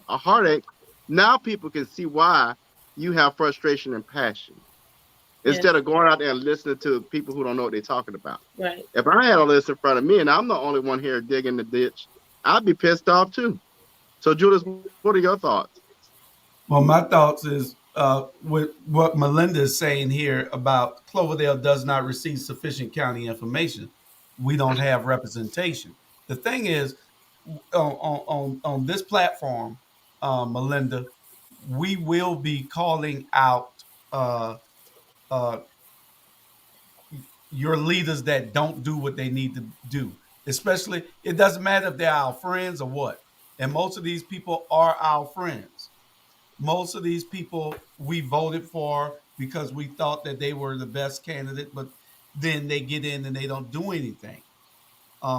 a heartache. Now people can see why you have frustration and passion instead Yes. of going out there and listening to people who don't know what they're talking about. Right. If I had all this in front of me and I'm the only one here digging the ditch, I'd be pissed off too. So, Julius, what are your thoughts? Well, my thoughts is with what Melinda is saying here about Cloverdale does not receive sufficient county information. We don't have representation. The thing is, on this platform, Melinda, we will be calling out uh, uh, your leaders that don't do what they need to do. Especially, it doesn't matter if they're our friends or what. And most of these people are our friends. Most of these people we voted for because we thought that they were the best candidate, but then they get in and they don't do anything.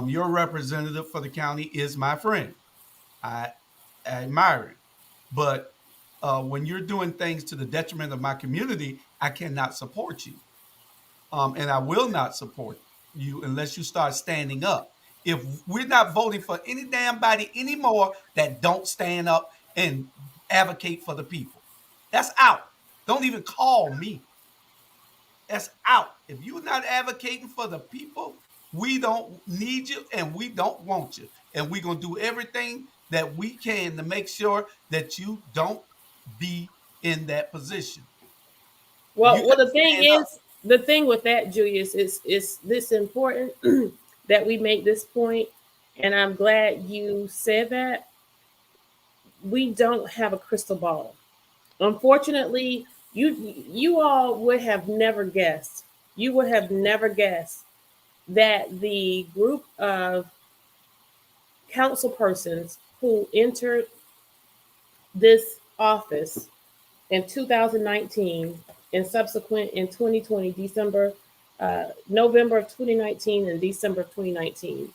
Your representative for the county is my friend. I admire him. But when you're doing things to the detriment of my community, I cannot support you. And I will not support you unless you start standing up. If we're not voting for any damn body anymore that don't stand up and advocate for the people, that's out. Don't even call me. That's out. If you're not advocating for the people, we don't need you and we don't want you. And we're going to do everything that we can to make sure that you don't be in that position. You Well, got to the thing stand up. is, the thing with that, Julius, is this important that we make this point, and I'm glad you said that. We don't have a crystal ball. Unfortunately, you all would have never guessed. You would have never guessed that the group of council persons who entered this office in 2019 and subsequent in 2020, November of 2019 and December of 2019.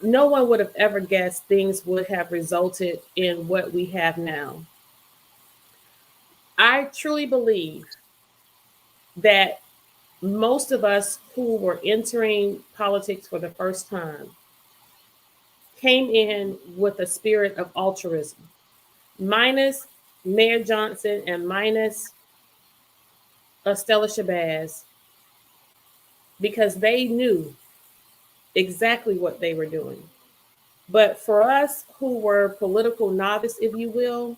No one would have ever guessed things would have resulted in what we have now. I truly believe that most of us who were entering politics for the first time came in with a spirit of altruism, minus Mayor Johnson and minus Stella Shabazz, because they knew exactly what they were doing. But for us who were political novice, if you will,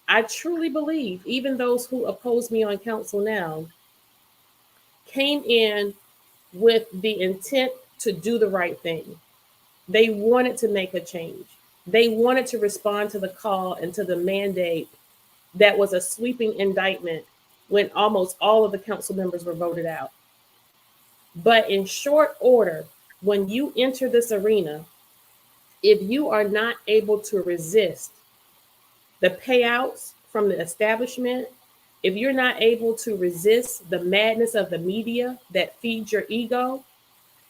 I truly believe even those who oppose me on council now came in with the intent to do the right thing. They wanted to make a change. They wanted to respond to the call and to the mandate that was a sweeping indictment when almost all of the council members were voted out. But in short order, when you enter this arena, if you are not able to resist the payouts from the establishment, if you're not able to resist the madness of the media that feeds your ego,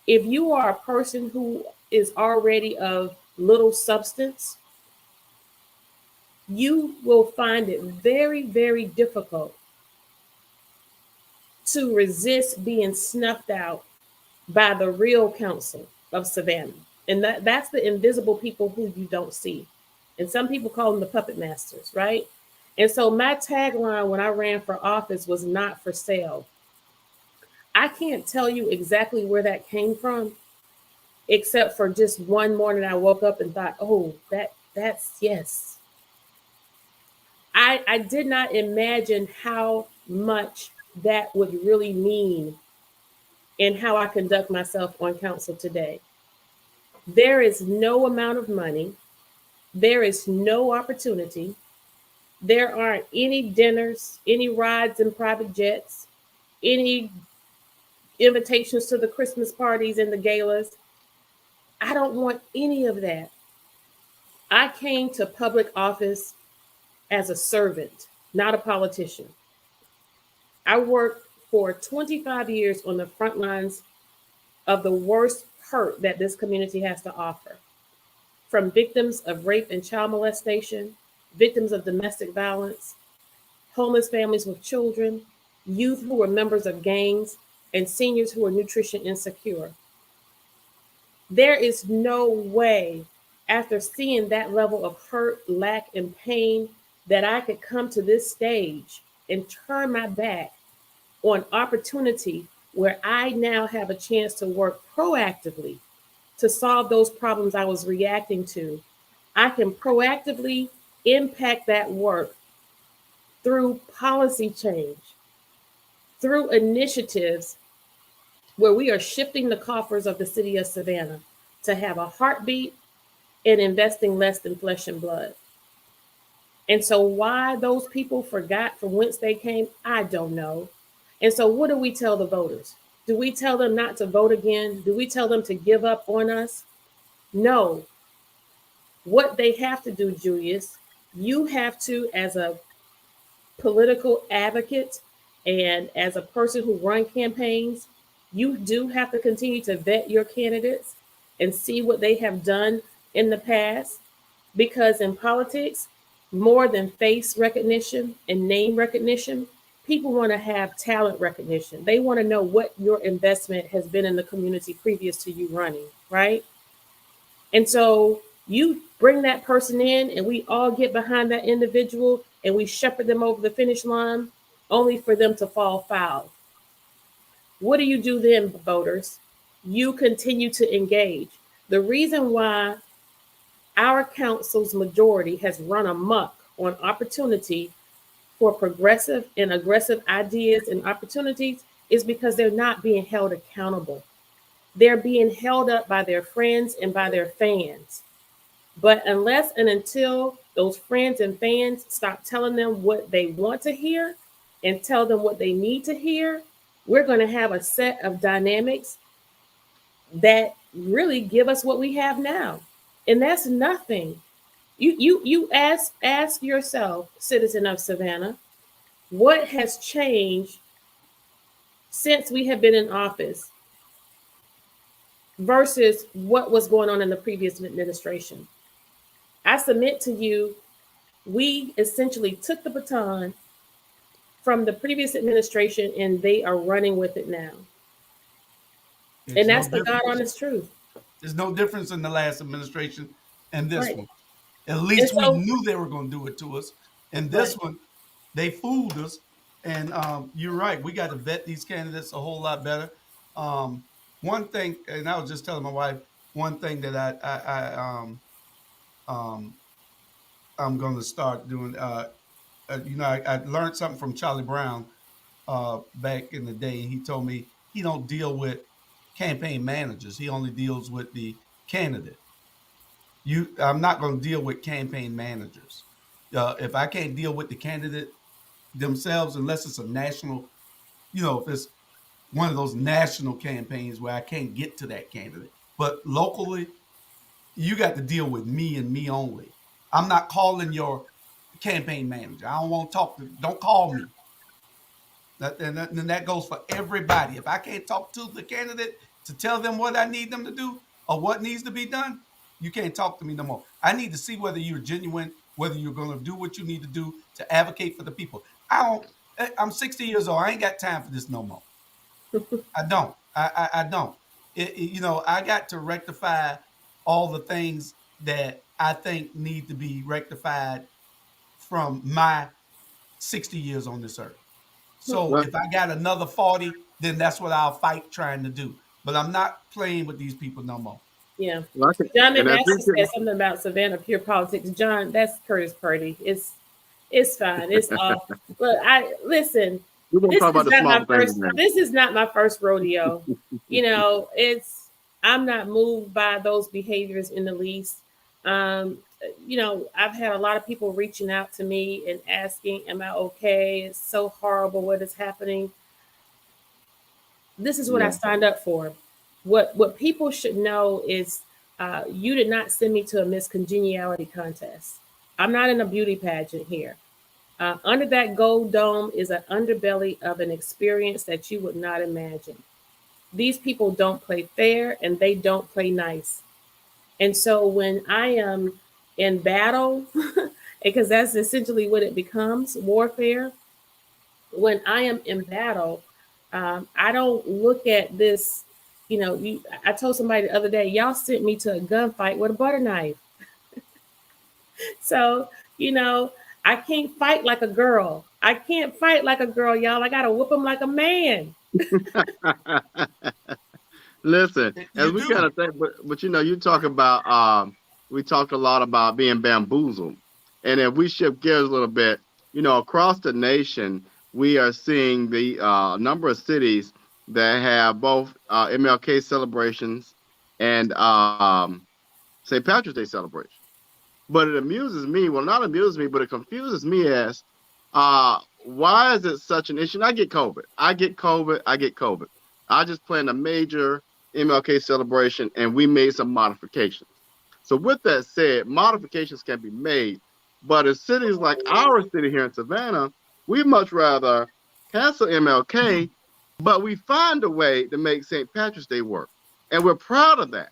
if you are a person who is already of little substance, you will find it very, very difficult to resist being snuffed out by the real council of Savannah. And that's the invisible people who you don't see. And some people call them the puppet masters, right? And so my tagline when I ran for office was not for sale. I can't tell you exactly where that came from, except for just one morning I woke up and thought, oh, that's yes. I did not imagine how much that would really mean in how I conduct myself on council today. There is no amount of money, there is no opportunity, there aren't any dinners, any rides in private jets, any invitations to the Christmas parties and the galas. I don't want any of that. I came to public office as a servant, not a politician. I worked for 25 years on the front lines of the worst hurt that this community has to offer, from victims of rape and child molestation, victims of domestic violence, homeless families with children, youth who were members of gangs, and seniors who were nutrition insecure. There is no way, after seeing that level of hurt, lack, and pain, that I could come to this stage and turn my back on opportunity where I now have a chance to work proactively to solve those problems I was reacting to. I can proactively impact that work through policy change, through initiatives where we are shifting the coffers of the city of Savannah to have a heartbeat and investing less than flesh and blood. And so, why those people forgot from whence they came, I don't know. And so, what do we tell the voters? Do we tell them not to vote again? Do we tell them to give up on us? No. What they have to do, Julius, you have to, as a political advocate and as a person who run campaigns, you do have to continue to vet your candidates and see what they have done in the past. Because in politics, more than face recognition and name recognition, people want to have talent recognition. They want to know what your investment has been in the community previous to you running, right? And so you bring that person in, and we all get behind that individual and we shepherd them over the finish line, only for them to fall foul. What do you do then, voters? You continue to engage. The reason why our council's majority has run amok on opportunity for progressive and aggressive ideas and opportunities is because they're not being held accountable. They're being held up by their friends and by their fans. But unless and until those friends and fans stop telling them what they want to hear and tell them what they need to hear, we're going to have a set of dynamics that really give us what we have now. And that's nothing. You ask yourself, citizen of Savannah, what has changed since we have been in office versus what was going on in the previous administration? I submit to you, we essentially took the baton from the previous administration and they are running with it now. There's And no that's the God difference. honest truth. There's no difference in the last administration and this Right. one. At And least we so, knew they were going to do it to us. And this right. one, they fooled us. And you're right. We got to vet these candidates a whole lot better. Um, one thing, and I was just telling my wife, one thing that um, I'm going to start doing. I learned something from Charlie Brown back in the day. He told me he don't deal with campaign managers. He only deals with the candidate. I'm not going to deal with campaign managers. If I can't deal with the candidate themselves, unless it's a national, if it's one of those national campaigns where I can't get to that candidate, but locally, you got to deal with me and me only. I'm not calling your campaign manager. I don't want to talk to. Don't call me. And that goes for everybody. If I can't talk to the candidate to tell them what I need them to do or what needs to be done, you can't talk to me no more. I need to see whether you're genuine, whether you're going to do what you need to do to advocate for the people. I'm 60 years old. I ain't got time for this no more. I don't. I don't. I got to rectify all the things that I think need to be rectified from my 60 years on this earth. So Well, if I got another 40, then that's what I'll fight trying to do. But I'm not playing with these people no more. Yeah. like it, John and I McMaster think that said something about Savannah pure politics. John, that's Curtis Purdy. It's fine. It's off. Look, I listen. we're gonna talk about the smaller things now. This is not my first rodeo. It's I'm not moved by those behaviors in the least. Um, I've had a lot of people reaching out to me and asking, "Am I okay? It's so horrible what is happening." This is what I Yeah, signed up for. What people should know is you did not send me to a Miss Congeniality contest. I'm not in a beauty pageant here. Under that gold dome is an underbelly of an experience that you would not imagine. These people don't play fair and they don't play nice. And so when I am in battle, because that's essentially what it becomes, warfare, when I am in battle, I don't look at this. I told somebody the other day, y'all sent me to a gunfight with a butter knife. So, you know, I can't fight like a girl. I can't fight like a girl, y'all. I gotta whoop them like a man. Listen, as You we kind do. of think, but you talk about we talked a lot about being bamboozled, and if we shift gears a little bit, across the nation, we are seeing the number of cities that have both MLK celebrations and St. Patrick's Day celebration. But it amuses me. Well, not amuses me, but it confuses me as why is it such an issue? And I get COVID. I get COVID. I get COVID. I just planned a major MLK celebration and we made some modifications. So, with that said, modifications can be made. But in cities like our city here in Savannah, we much rather cancel MLK, but we find a way to make St. Patrick's Day work. And we're proud of that.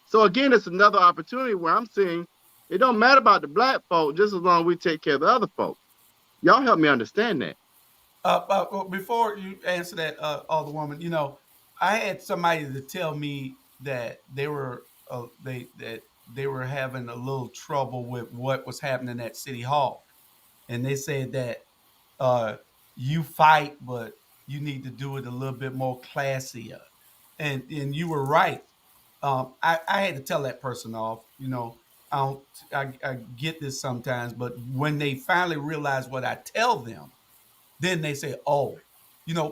So again, it's another opportunity where I'm seeing it don't matter about the black folk just as long as we take care of the other folk. Y'all help me understand that. Well, before you answer that, other woman, I had somebody to tell me that they were having a little trouble with what was happening at City Hall, and they said that uh, you fight, but you need to do it a little bit more classier, and you were right. I had to tell that person off. I don't. I get this sometimes, but when they finally realize what I tell them, then they say, oh,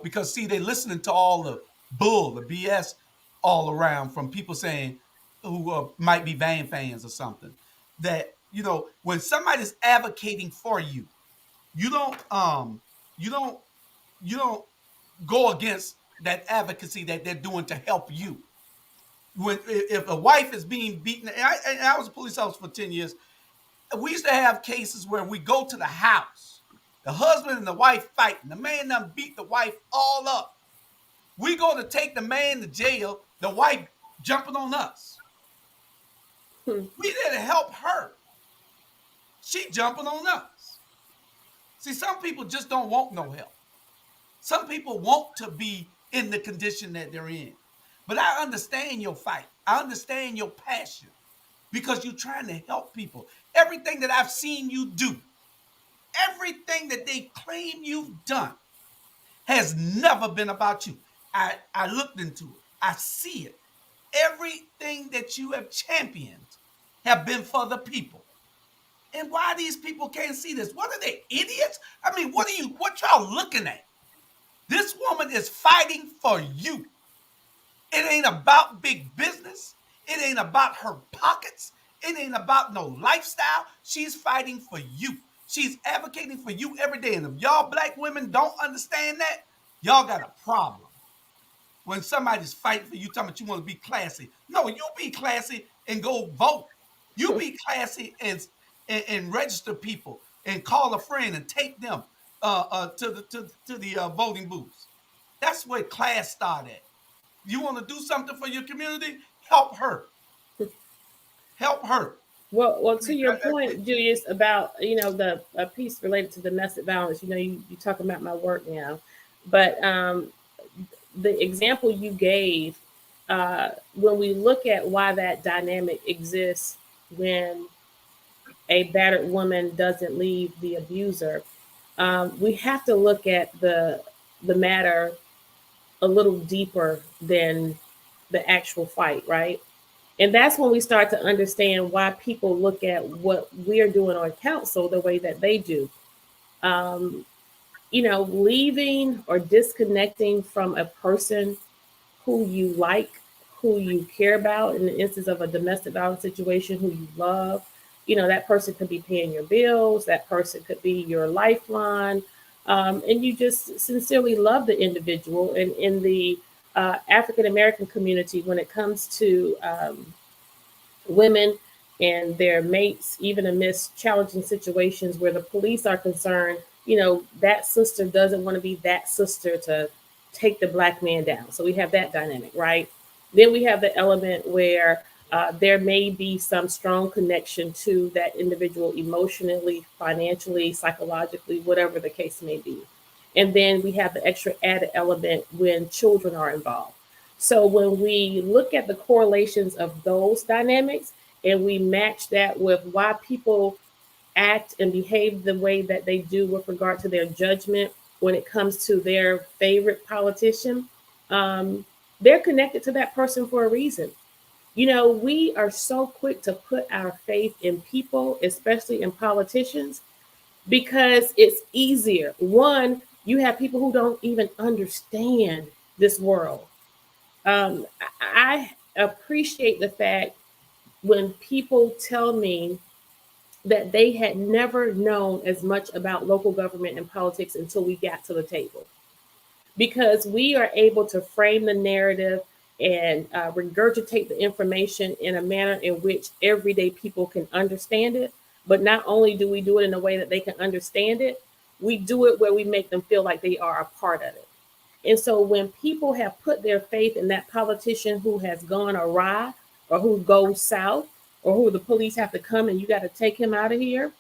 because see, they listening to all the bull, the BS all around from people saying who might be Van fans or something. That when somebody's advocating for you, you don't you don't you don't go against that advocacy that they're doing to help you. When if a wife is being beaten, and I was a police officer for 10 years, we used to have cases where we go to the house, the husband and the wife fighting. The man done beat the wife all up. We go to take the man to jail, the wife jumping on us. Hmm. We there to help her. She jumping on us. See, some people just don't want no help. Some people want to be in the condition that they're in. But I understand your fight. I understand your passion because you're trying to help people. Everything that I've seen you do, everything that they claim you've done has never been about you. I looked into it. I see it. Everything that you have championed have been for the people. And why these people can't see this? What are they, idiots? I mean, what y'all looking at? This woman is fighting for you. It ain't about big business. It ain't about her pockets. It ain't about no lifestyle. She's fighting for you. She's advocating for you every day. And if y'all black women don't understand that, y'all got a problem. When somebody's fighting for you, talking about you want to be classy. No, you be classy and go vote. You be classy and register people and call a friend and take them to the voting booths. That's where class started. You want to do something for your community? Help her. Help her. Well, I to mean, your point, Julius, about the piece related to domestic violence. You talking about my work now, but the example you gave, when we look at why that dynamic exists when a battered woman doesn't leave the abuser, we have to look at the matter a little deeper than the actual fight, right? And that's when we start to understand why people look at what we're doing on council the way that they do. Um, Leaving or disconnecting from a person who you like, who you care about, in the instance of a domestic violence situation, who you love. That person could be paying your bills, that person could be your lifeline, and you just sincerely love the individual. And in the African American community, when it comes to women and their mates, even amidst challenging situations where the police are concerned, that sister doesn't want to be that sister to take the black man down. So we have that dynamic, right? Then we have the element where there may be some strong connection to that individual emotionally, financially, psychologically, whatever the case may be. And then we have the extra added element when children are involved. So when we look at the correlations of those dynamics and we match that with why people act and behave the way that they do with regard to their judgment when it comes to their favorite politician, um, they're connected to that person for a reason. You know, we are so quick to put our faith in people, especially in politicians, because it's easier. One, you have people who don't even understand this world. I appreciate the fact when people tell me that they had never known as much about local government and politics until we got to the table, because we are able to frame the narrative and regurgitate the information in a manner in which everyday people can understand it. But not only do we do it in a way that they can understand it, we do it where we make them feel like they are a part of it. And so when people have put their faith in that politician who has gone awry or who goes south or who the police have to come and you got to take him out of here,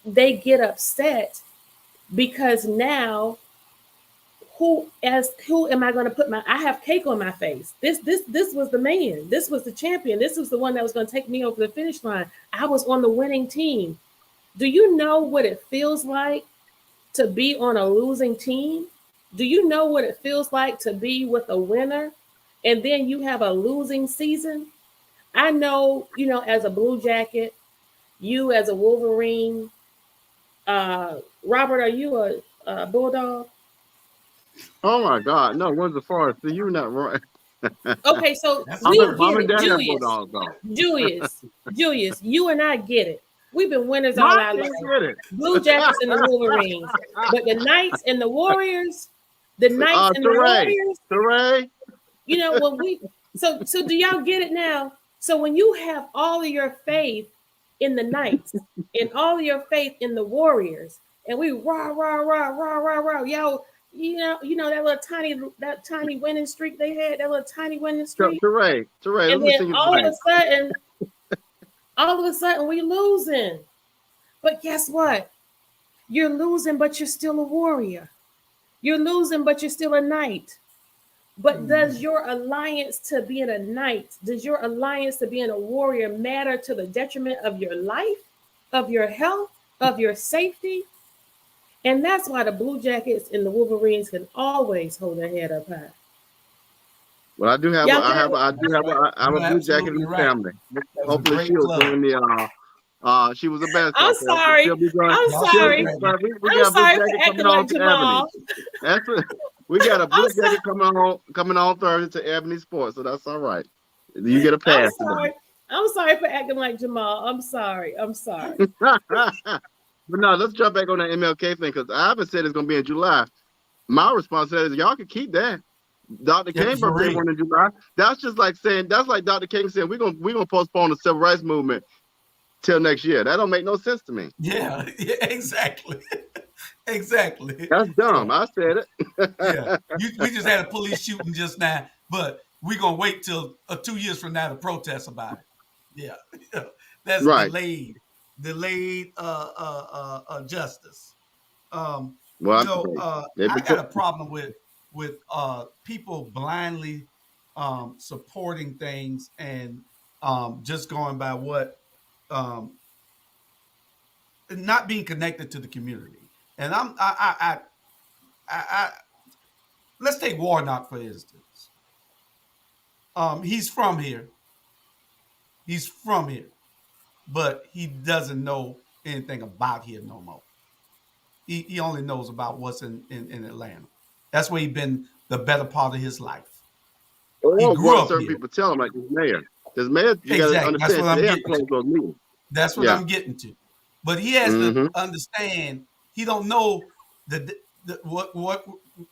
they get upset because now who am I going to put my I have cake on my face. This was the man. This was the champion. This was the one that was going to take me over the finish line. I was on the winning team. Do you know what it feels like to be on a losing team? Do you know what it feels like to be with a winner and then you have a losing season? I know, you know, as a Blue Jacket, you as a Wolverine, Robert, are you a Bulldog? Oh my God, no, when's the forest? So you're not right. Okay, so That's a we good Mom get one. and it, Dad have Julius. bulldogs though. Julius, Julius, you and I get it. We've been winners all My our kids life. get it. Blue Jackets and the Wolverines. But the Knights and the Warriors, the Knights and the Teray, Warriors, Teray. you know, when we so do y'all get it now? So when you have all of your faith in the Knights and all of your faith in the Warriors, and we rah rah rah rah rah rah, yo, you know that tiny winning streak they had, that little tiny winning streak, Teray, Teray. and Let me then sing you the song. all of a sudden we losing. But guess what? You're losing, but you're still a warrior. You're losing, but you're still a knight. But does Mhm. your alliance to being a knight, does your alliance to being a warrior matter to the detriment of your life, of your health, of your safety? And that's why the Blue Jackets and the Wolverines can always hold their head up high. Well, I do have a, Y'all get it? I do That's have right. a, I have a You're blue jacket in absolutely the right. family. That was a Hopefully, great she'll club. join the. She was a I'm basketball player. So she'll sorry. be going. I'm Y'all She'll still be. sorry. ready. We I'm got a blue sorry for jacket coming acting on like to Ebony. Jamal. That's it. We got a I'm blue sorry. jacket coming on Thursday to Ebony Sports, so that's all right. You get a I'm pass sorry. I'm sorry for acting like Jamal. I'm sorry. I'm sorry. today. But no, let's jump back on that MLK thing because I haven't said it's going to be in July. My response is y'all can keep that. Dr. Yeah, King for birthday real. one in July. That's just like saying that's like Dr. King saying we're gonna postpone the civil rights movement till next year. That don't make no sense to me. Yeah, yeah, exactly. Exactly. That's Yeah, dumb. I said yeah. it. We just had a police shooting just now, but we're gonna wait till 2 years from now to protest about it. Yeah. That's Right. delayed justice. Um, Well, they've I been got a problem with people blindly supporting things and just going by what um, not being connected to the community. And I let's take Warnock for instance. He's from here. He's from here, but he doesn't know anything about here no more. He only knows about what's in Atlanta. That's where he's been the better part of his life. He or grew what up certain here. people tell him, like this mayor. This mayor, you got to Exactly. That's understand, what so I'm they have getting to. closed those meetings. That's what Yeah. I'm getting to. But he has to Mm-hmm. understand. He don't know the what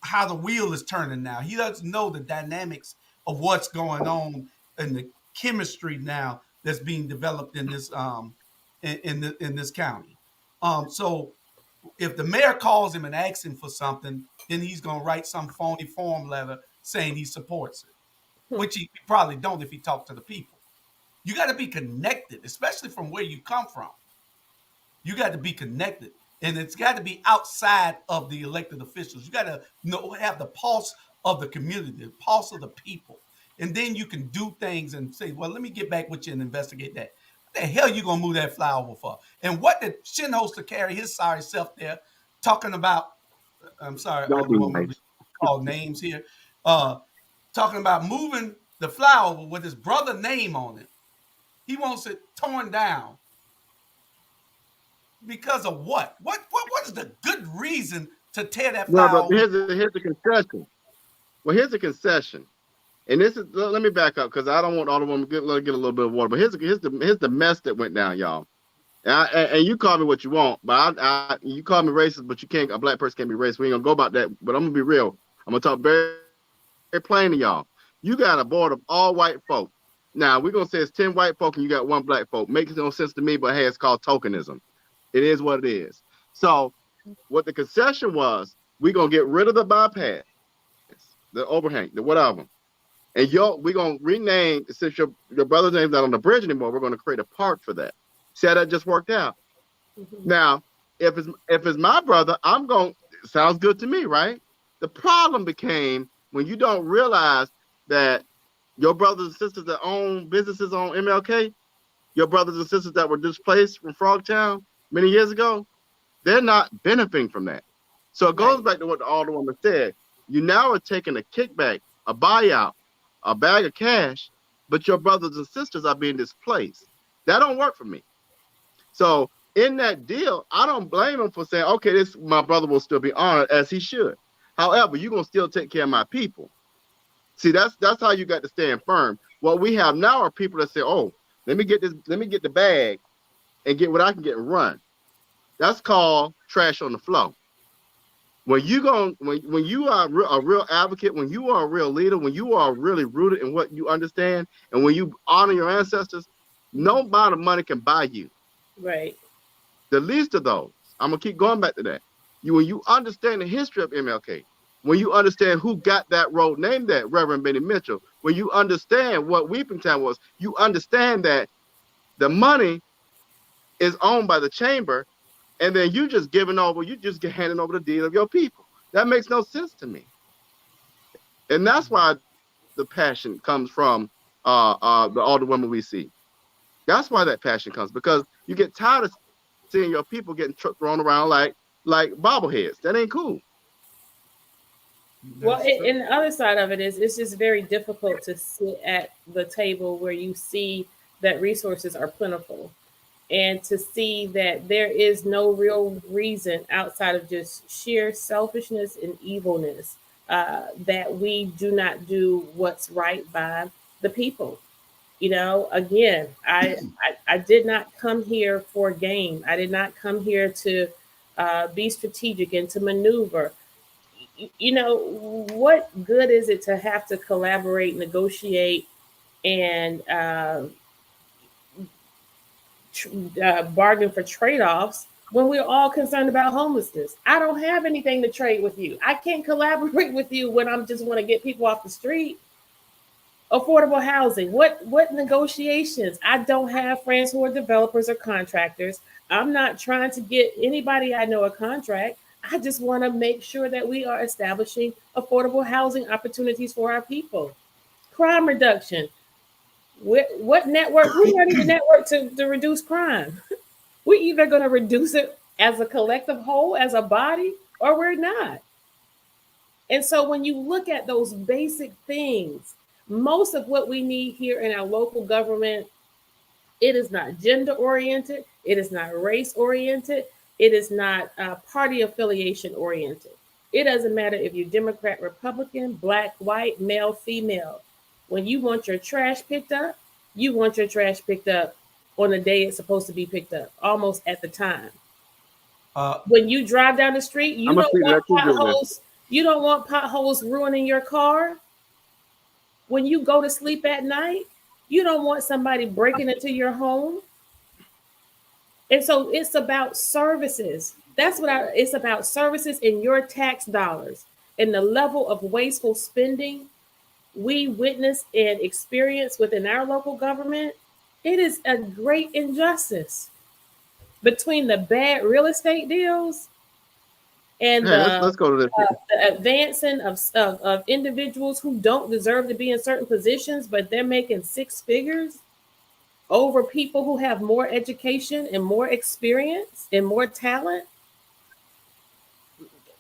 how the wheel is turning now. He doesn't know the dynamics of what's going on and the chemistry now that's being developed in this in this county. So if the mayor calls him and asks him for something, then he's going to write some phony form letter saying he supports it, Hmm. which he probably don't if he talked to the people. You got to be connected, especially from where you come from. You got to be connected. and it's got to be outside of the elected officials. You got to have the pulse of the community, the pulse of the people, and then you can do things and say, "Well, let me get back with you and investigate that." What the hell you gonna move that flyover for? And what did Shinholster carry his sorry self there talking about? I'm sorry, I Don't don't be want to be nice. called names here. Uh, Talking about moving the flyover with his brother name on it. He wants it torn down because of what? What is the good reason to tear that Well, but flyover? here's the concession. Well, here's the concession. And this is let me back up because I don't want all the women get a little bit of water. But here's the mess that went down, y'all. And you call me what you want, but you call me racist, but you can't. A black person can't be racist. We ain't gonna go about that. But I'm gonna be real. I'm gonna talk very plain to y'all. You got a board of all white folk. Now we're gonna say it's 10 white folk and you got one black folk. Makes no sense to me, but hey, it's called tokenism. It is what it is. So what the concession was, we're gonna get rid of the bypass, the overhang, the whatever. And we're gonna rename, since your brother's name's not on the bridge anymore, we're gonna create a park for that. See how that just worked out. Mhm. Now, if it's my brother, I'm going, sounds good to me, right? The problem became when you don't realize that your brothers and sisters that own businesses on MLK, your brothers and sisters that were displaced from Frogtown many years ago, they're not benefiting from that. So it goes Right. back to what the alderwoman said. You now are taking a kickback, a buyout, a bag of cash, but your brothers and sisters are being displaced. That don't work for me. So in that deal, I don't blame him for saying, okay, this my brother will still be honored as he should. However, you're gonna still take care of my people. See, that's how you got to stand firm. What we have now are people that say, oh, let me get the bag and get what I can get and run. That's called trash on the flow. When you are a real advocate, when you are a real leader, when you are really rooted in what you understand, and when you honor your ancestors, no amount of money can buy you. Right. The least of those, I'm gonna keep going back to that. When you understand the history of MLK, when you understand who got that road named that, Reverend Benny Mitchell, when you understand what Weeping Town was, you understand that the money is owned by the chamber, and then you just get handing over the deed of your people. That makes no sense to me. And that's why the passion comes from the older women we see. That's why that passion comes, because you get tired of seeing your people getting thrown around like bobbleheads. That ain't cool. Well, That's true. and the other side of it is it's just very difficult to sit at the table where you see that resources are plentiful and to see that there is no real reason outside of just sheer selfishness and evilness that we do not do what's right by the people. You know, again, I did not come here for gain. I did not come here to be strategic and to maneuver. You know, what good is it to have to collaborate, negotiate, and tr- bargain for trade-offs when we're all concerned about homelessness? I don't have anything to trade with you. I can't collaborate with you when I'm just want to get people off the street. Affordable housing. What negotiations? I don't have friends who are developers or contractors. I'm not trying to get anybody I know a contract. I just want to make sure that we are establishing affordable housing opportunities for our people. Crime reduction. What network? We don't even network to reduce crime. We're either going to reduce it as a collective whole, as a body, or we're not. And so when you look at those basic things, most of what we need here in our local government, it is not gender oriented, it is not race oriented, it is not party affiliation oriented. It doesn't matter if you're Democrat, Republican, black, white, male, female. When you want your trash picked up, you want your trash picked up on the day it's supposed to be picked up, almost at the time. Uh, When you drive down the street, I'm you gonna don't speak to want that too, Julian. potholes. You don't want potholes ruining your car. When you go to sleep at night, you don't want somebody breaking into your home. And so it's about services. It's about services in your tax dollars. And the level of wasteful spending we witness and experience within our local government, it is a great injustice. between the bad real estate deals and Hey, let's go to this. the advancing of individuals who don't deserve to be in certain positions, but they're making six figures over people who have more education and more experience and more talent,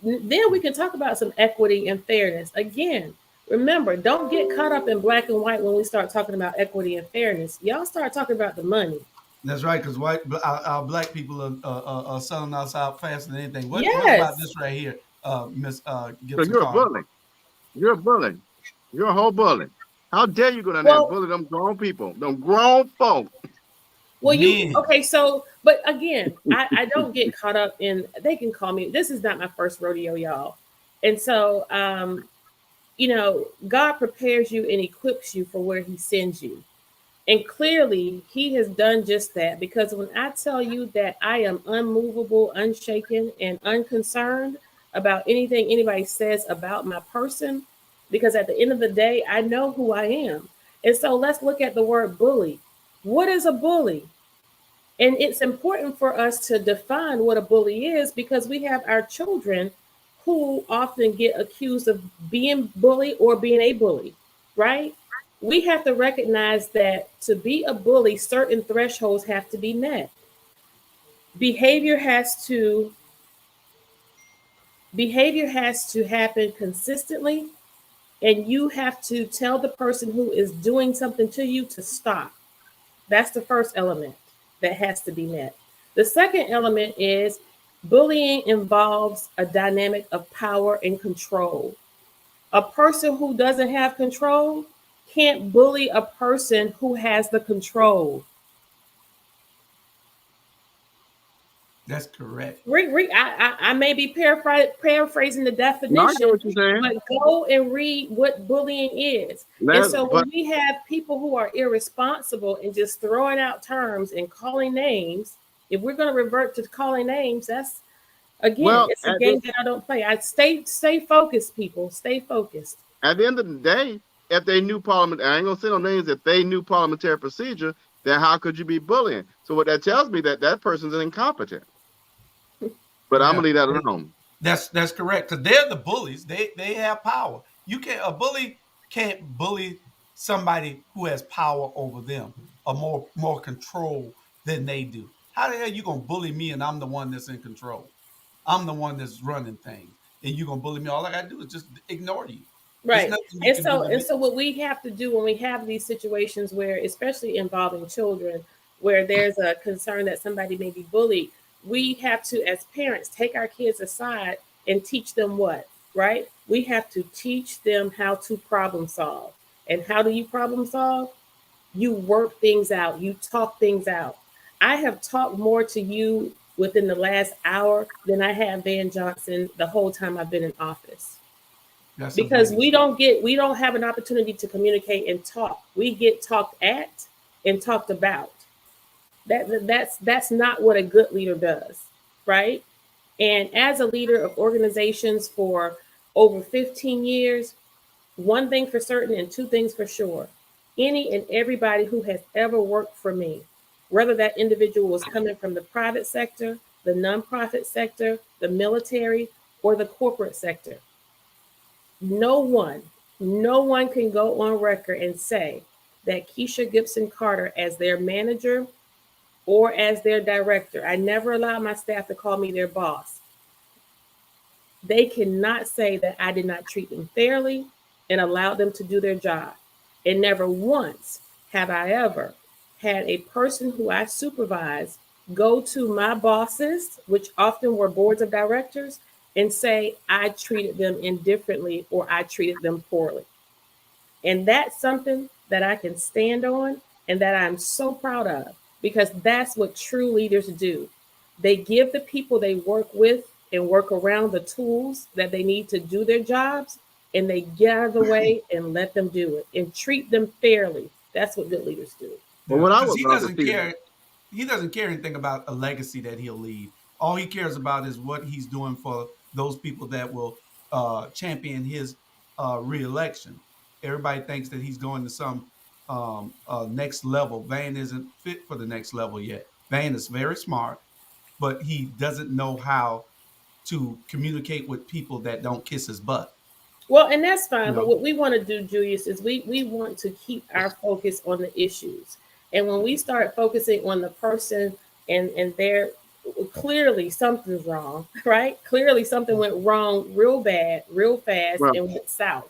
then we can talk about some equity and fairness. Again, remember, don't get caught up in black and white when we start talking about equity and fairness. Y'all start talking about the money. That's right, because our black people are selling us out faster than anything. What about Yes. this right here, Miss So Gibson you're a Carter? bully. You're a bully. You're a whole bully. How dare you go down there and Well, bully them grown people, them grown folk? well, you Men. okay? So, but again, I don't get caught up in. They can call me. This is not my first rodeo, y'all, and so God prepares you and equips you for where He sends you. And clearly, He has done just that, because when I tell you that I am unmovable, unshaken, and unconcerned about anything anybody says about my person, because at the end of the day, I know who I am. And so let's look at the word bully. What is a bully? And it's important for us to define what a bully is, because we have our children who often get accused of being bullied or being a bully, right? We have to recognize that to be a bully, certain thresholds have to be met. Behavior has to behavior has to happen consistently, and you have to tell the person who is doing something to you to stop. That's the first element that has to be met. The second element is bullying involves a dynamic of power and control. A person who doesn't have control can't bully a person who has the control. That's correct. I may be paraphrasing the No, I get definition, what you're saying. but go and read what bullying is. And so But when we have people who are irresponsible and just throwing out terms and calling names, if we're going to revert to calling names, that's again, well, it's a game that I don't play. I stay focused, people. Stay focused. at the end of the day, if they knew parliament, I ain't gonna say no names. If they knew parliamentary procedure, then how could you be bullying? So what that tells me that that person's incompetent. But I'm Yeah, gonna leave that alone. that's correct. Because they're the bullies. They have power. You can't a bully can't bully somebody who has power over them or more control than they do. How the hell you gonna bully me and I'm the one that's in control? I'm the one that's running things, and you gonna bully me? All I gotta do is just ignore you. There's Right. nothing you And can do so to and me. so what we have to do when we have these situations where, especially involving children, where there's a concern that somebody may be bullied, we have to, as parents, take our kids aside and teach them what, right? We have to teach them how to problem solve. And how do you problem solve? You work things out, you talk things out. I have talked more to you within the last hour than I have Van Johnson the whole time I've been in office, That's because amazing. we don't have an opportunity to communicate and talk. We get talked at and talked about. That's not what a good leader does, right? And as a leader of organizations for over 15 years, one thing for certain and two things for sure: any and everybody who has ever worked for me, whether that individual was coming from the private sector, the nonprofit sector, the military, or the corporate sector, no one, no one can go on record and say that Keisha Gibson Carter, as their manager or as their director — I never allow my staff to call me their boss — they cannot say that I did not treat them fairly and allow them to do their job. And never once have I ever had a person who I supervise go to my bosses, which often were boards of directors, and say I treated them indifferently or I treated them poorly. And that's something that I can stand on and that I'm so proud of, because that's what true leaders do. They give the people they work with and work around the tools that they need to do their jobs, and they get out of the way and let them do it and treat them fairly. That's what good leaders do. But Yeah, what I because would he love to doesn't see, care. He doesn't care anything about a legacy that he'll leave. All he cares about is what he's doing for those people that will champion his reelection. Everybody thinks that he's going to some next level. Van isn't fit for the next level yet. Van is very smart. but he doesn't know how to communicate with people that don't kiss his butt. Well, and that's You fine. But know, what we want to do, Julius, is we want to keep our focus on the issues. And when we start focusing on the person and their clearly something's wrong, right? Clearly something went wrong real bad, real fast, Well, and went south.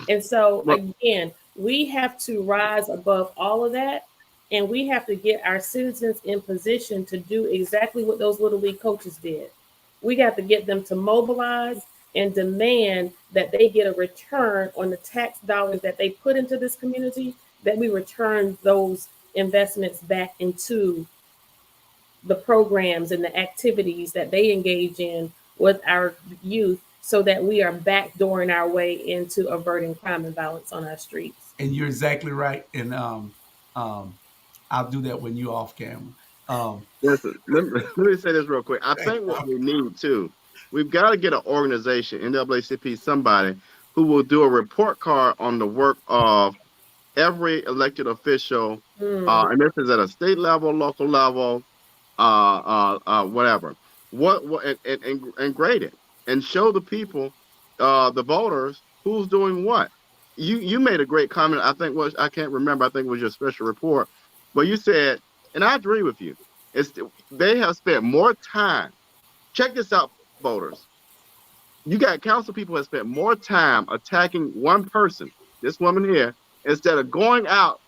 And so well, again, we have to rise above all of that, and we have to get our citizens in position to do exactly what those little league coaches did. We got to get them to mobilize and demand that they get a return on the tax dollars that they put into this community, that we return those investments back into the programs and the activities that they engage in with our youth, so that we are backdooring our way into averting crime and violence on our streets. and you're exactly right. And um, I'll do that when you're off camera. Um, listen, let me say this real quick. I think what we need too, we've got to get an organization, NAACP, somebody who will do a report card on the work of every elected official, Mm, and this is at a state level, local level, whatever. What and grade it and show the people, the voters, who's doing what. You made a great comment. I think was I can't remember. I think it was your special report, but you said, and I agree with you. It's they have spent more time. Check this out, voters. You got council people have spent more time attacking one person, this woman here, instead of going out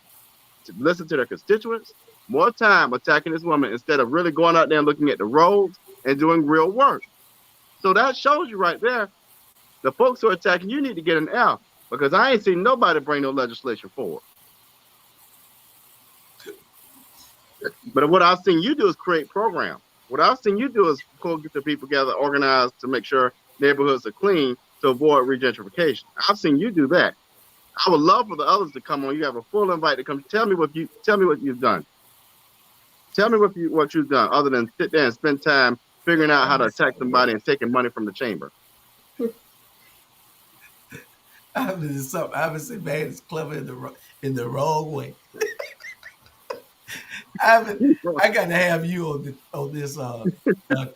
to listen to their constituents, more time attacking this woman instead of really going out there and looking at the roads and doing real work. So that shows you right there, the folks who are attacking you need to get an F, because I ain't seen nobody bring no legislation forward. But what I've seen you do is create programs. What I've seen you do is get the people together, organize to make sure neighborhoods are clean to avoid regentrification. I've seen you do that. I would love for the others to come on. You have a full invite to come. Tell me what you've done. Tell me what you've done other than sit there and spend time figuring out how to attack somebody and taking money from the chamber. I mean, it's something I haven't seen, man. It's clever in the wrong way. I got to have you on this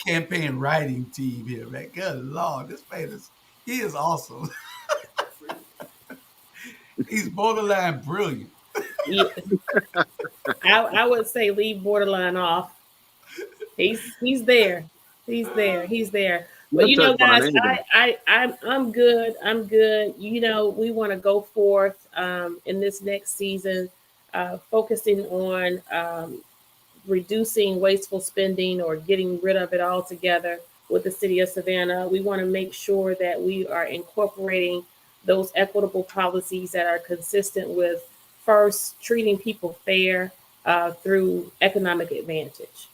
campaign writing team here, man. Good Lord, this man he is awesome. He's borderline brilliant. yeah, I would say leave borderline off. He's there. He's there. He's there. But You'll touch behind guys, anything. I'm good. I'm good. We want to go forth in this next season, focusing on reducing wasteful spending or getting rid of it altogether with the city of Savannah. We want to make sure that we are incorporating those equitable policies that are consistent with first treating people fair through economic advantage.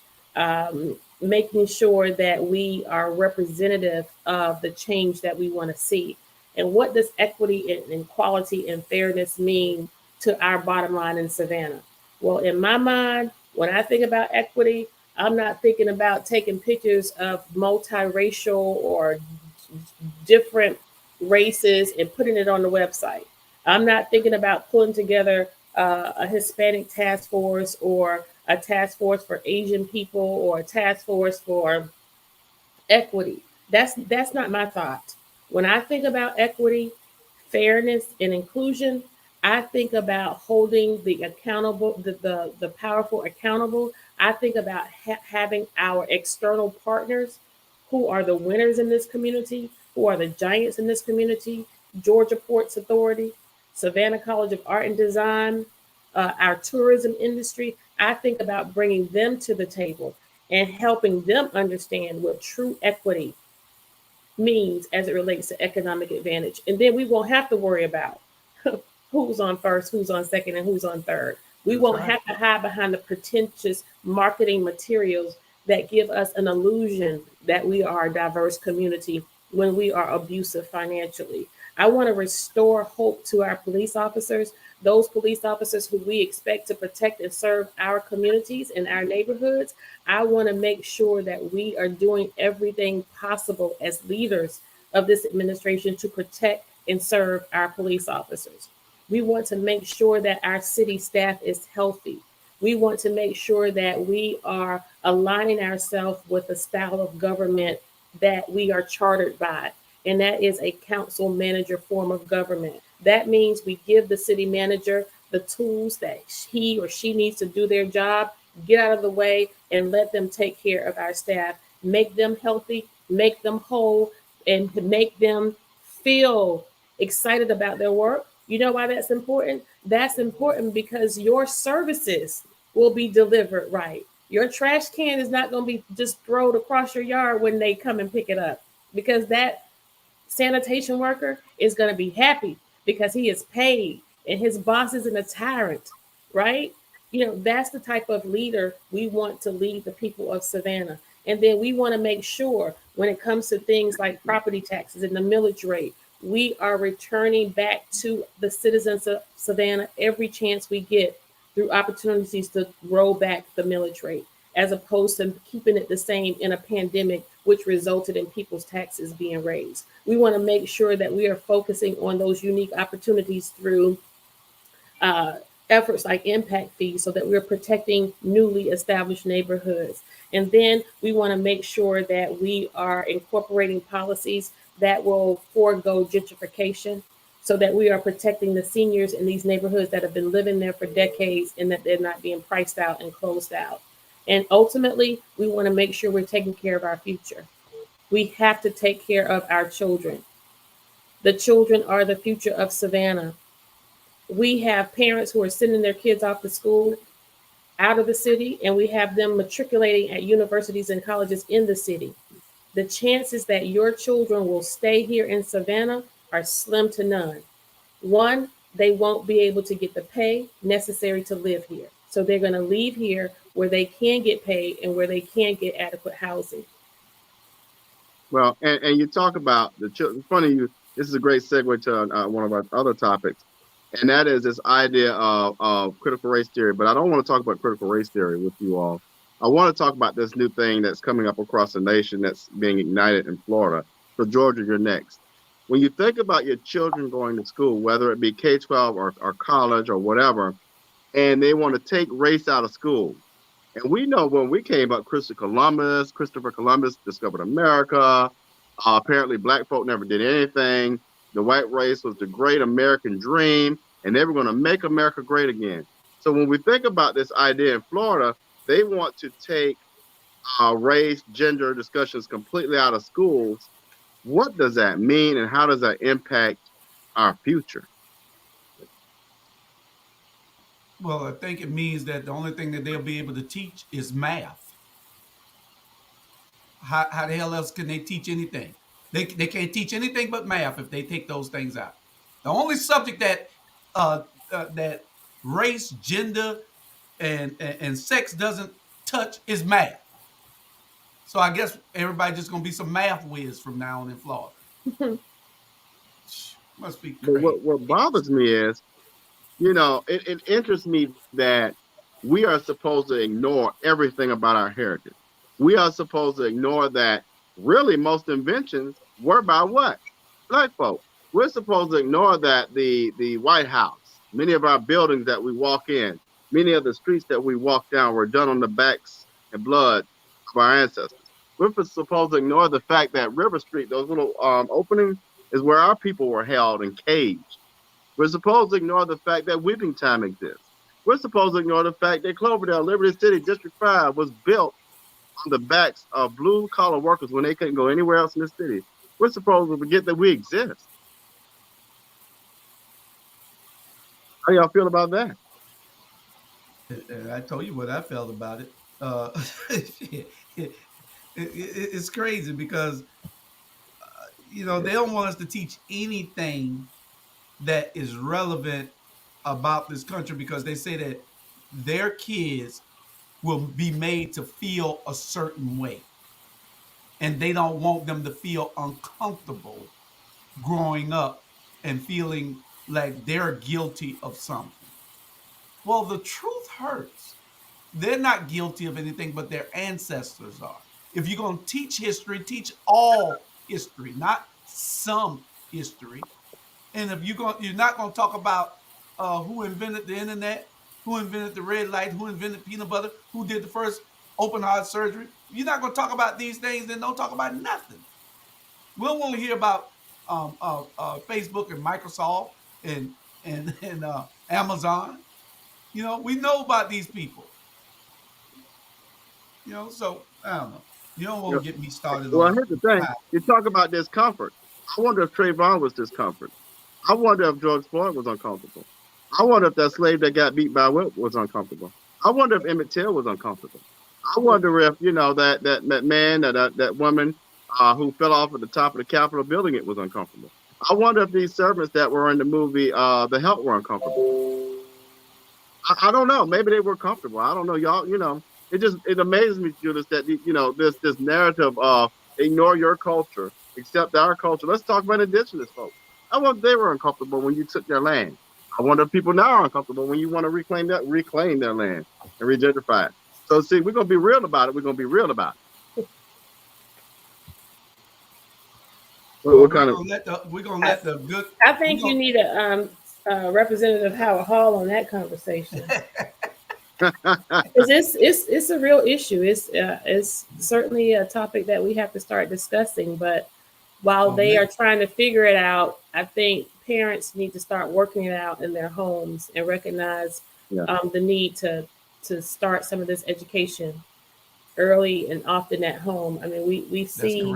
Making sure that we are representative of the change that we want to see. And what does equity and equality and fairness mean to our bottom line in Savannah? Well, in my mind, when I think about equity, I'm not thinking about taking pictures of multiracial or different races and putting it on the website. I'm not thinking about pulling together a Hispanic task force or a task force for Asian people or a task force for equity. That's not my thought. When I think about equity, fairness, and inclusion, I think about holding the accountable, the powerful accountable. I think about having our external partners who are the winners in this community, who are the giants in this community, Georgia Ports Authority, Savannah College of Art and Design, our tourism industry. I think about bringing them to the table and helping them understand what true equity means as it relates to economic advantage. And then we won't have to worry about who's on first, who's on second, and who's on third. We That's won't right. have to hide behind the pretentious marketing materials that give us an illusion that we are a diverse community when we are abusive financially. I want to restore hope to our police officers, those police officers who we expect to protect and serve our communities and our neighborhoods. I want to make sure that we are doing everything possible as leaders of this administration to protect and serve our police officers. We want to make sure that our city staff is healthy. We want to make sure that we are aligning ourselves with the style of government that we are chartered by, and that is a council manager form of government. That means we give the city manager the tools that he or she needs to do their job, get out of the way, and let them take care of our staff, make them healthy, make them whole, and make them feel excited about their work. You know why that's important? That's important because your services will be delivered right. Your trash can is not going to be just thrown across your yard when they come and pick it up, because that sanitation worker is going to be happy because he is paid and his boss isn't a tyrant, right? You know, that's the type of leader we want to lead the people of Savannah. And then we want to make sure when it comes to things like property taxes and the millage rate, we are returning back to the citizens of Savannah every chance we get through opportunities to roll back the millage rate, as opposed to keeping it the same in a pandemic, which resulted in people's taxes being raised. We want to make sure that we are focusing on those unique opportunities through uh, efforts like impact fees, so that we're protecting newly established neighborhoods. And then we want to make sure that we are incorporating policies that will forego gentrification, so that we are protecting the seniors in these neighborhoods that have been living there for decades and that they're not being priced out and closed out. And ultimately, we want to make sure we're taking care of our future. We have to take care of our children. The children are the future of Savannah. We have parents who are sending their kids off to school out of the city, and we have them matriculating at universities and colleges in the city. The chances that your children will stay here in Savannah are slim to none. One, they won't be able to get the pay necessary to live here. So they're going to leave here where they can get paid and where they can get adequate housing. Well, and you talk about the children. Funny, you. This is a great segue to one of our other topics, and that is this idea of critical race theory. But I don't want to talk about critical race theory with you all. I want to talk about this new thing that's coming up across the nation that's being ignited in Florida. So, Georgia, you're next. When you think about your children going to school, whether it be K-12 or college or whatever, and they want to take race out of school. And we know when we came up, Christopher Columbus discovered America. Apparently, black folk never did anything. The white race was the great American dream, and they were going to make America great again. So when we think about this idea in Florida, they want to take race, gender discussions completely out of schools. What does that mean, and how does that impact our future? Well, I think it means that the only thing that they'll be able to teach is math. How the hell else can they teach anything? They can't teach anything but math if they take those things out. The only subject that race, gender, and sex doesn't touch is math. So I guess everybody just gonna be some math whiz from now on in Florida. Must be But crazy. what bothers me is, it interests me that we are supposed to ignore everything about our heritage. We are supposed to ignore that really most inventions were by what? Black folk. We're supposed to ignore that the White House, many of our buildings that we walk in, many of the streets that we walk down were done on the backs and blood of our ancestors. We're supposed to ignore the fact that River Street, those little openings, is where our people were held and caged. We're supposed to ignore the fact that whipping time exists. We're supposed to ignore the fact that Cloverdale, Liberty City, District 5 was built on the backs of blue collar workers when they couldn't go anywhere else in the city. We're supposed to forget that we exist. How y'all feel about that? I told you what I felt about it. It's crazy because they don't want us to teach anything that is relevant about this country because they say that their kids will be made to feel a certain way, and they don't want them to feel uncomfortable growing up and feeling like they're guilty of something. Well, the truth hurts. They're not guilty of anything, but their ancestors are. If you're going to teach history, teach all history, not some history. And if you're not going to talk about who invented the internet, who invented the red light, who invented peanut butter, who did the first open heart surgery. You're not going to talk about these things, then don't talk about nothing. We don't want to hear about Facebook and Microsoft and Amazon. We know about these people. So I don't know. You don't want to get me started Well, on here's the thing. time. You talk about discomfort. I wonder if Trayvon was discomfort. I wonder if George Floyd was uncomfortable. I wonder if that slave that got beat by a whip was uncomfortable. I wonder if Emmett Till was uncomfortable. I wonder if that man that woman who fell off at the top of the Capitol building it was uncomfortable. I wonder if these servants that were in the movie The Help were uncomfortable. I don't know. Maybe they were comfortable. I don't know, y'all. It amazes me, Judas, that this narrative of ignore your culture, accept our culture. Let's talk about indigenous folks. I wonder if they were uncomfortable when you took their land. I wonder if people now are uncomfortable when you want to reclaim their land and regentrify it. So see, we're gonna be real about it. We're gonna be real about it. Well, What kind of? we're gonna let the good. I think you need a Representative Howard Hall on that conversation. Because it's a real issue. It's certainly a topic that we have to start discussing. But while they are trying to figure it out, I think parents need to start working it out in their homes and recognize the need to start some of this education early and often at home. I mean, we see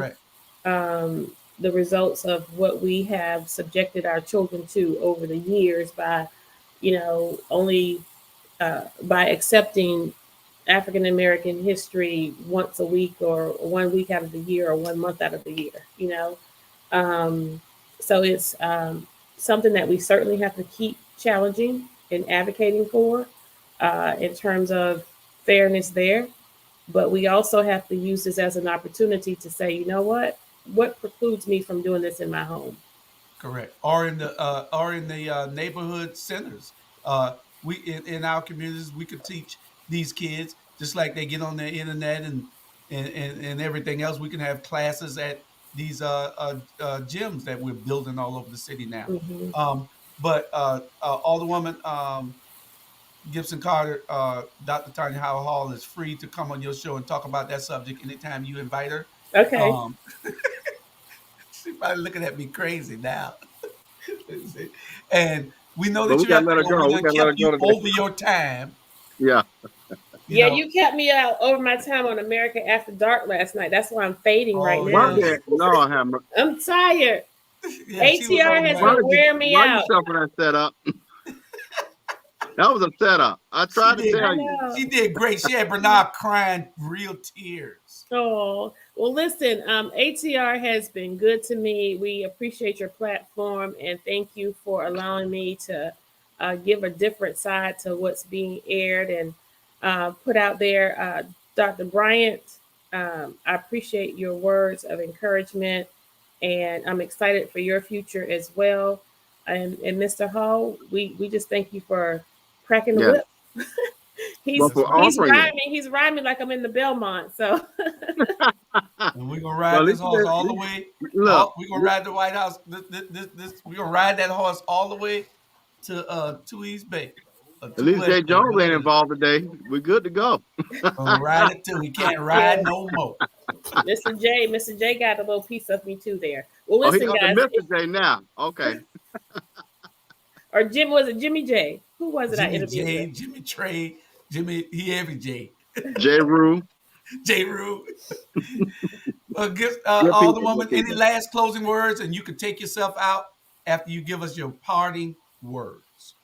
the results of what we have subjected our children to over the years by, only by accepting African American history once a week or 1 week out of the year or 1 month out of the year. So it's something that we certainly have to keep challenging and advocating for in terms of fairness there. But we also have to use this as an opportunity to say, you know what precludes me from doing this in my home? Correct. Or in the neighborhood centers. We in our communities we could teach these kids just like they get on the internet and everything else. We can have classes at these gyms that we're building all over the city now. Mm-hmm. But Alderwoman Gibson Carter, Dr. Tanya Howard Hall is free to come on your show and talk about that subject anytime you invite her. Okay. She's probably looking at me crazy now. And we know But that we you have gotta to let her go. go. We're We going to gotta let her keep go you today. over your time. Yeah. You kept me out over my time on America After Dark last night. That's why I'm fading right now. No, I haven't. I'm tired. Yeah, ATR has been wearing me Why out. you suffer that setup? That was a setup. I tried to tell you. She did great. She had Bernard crying real tears. Oh, well, listen, ATR has been good to me. We appreciate your platform and thank you for allowing me to give a different side to what's being aired and put out there. Dr. Bryant, I appreciate your words of encouragement and I'm excited for your future as well. And Mr. Hall, we just thank you for cracking the whip. He's rhyming like I'm in the Belmont. So and we're gonna ride this horse all the way. Look, we're gonna ride the White House. We're gonna ride that horse all the way to East Bay. At least Jay Jones ain't involved today. We're good to go. Gonna ride it till we can't ride no more. Mr. J got a little piece of me too there. Well, listen, guys. Mr. J now. Okay. Or was it Jimmy J? Who was it I interviewed J, with? Jimmy Trey, he every J. J. Rue. J. Rue. Alderwoman, any last closing words? And you can take yourself out after you give us your parting words.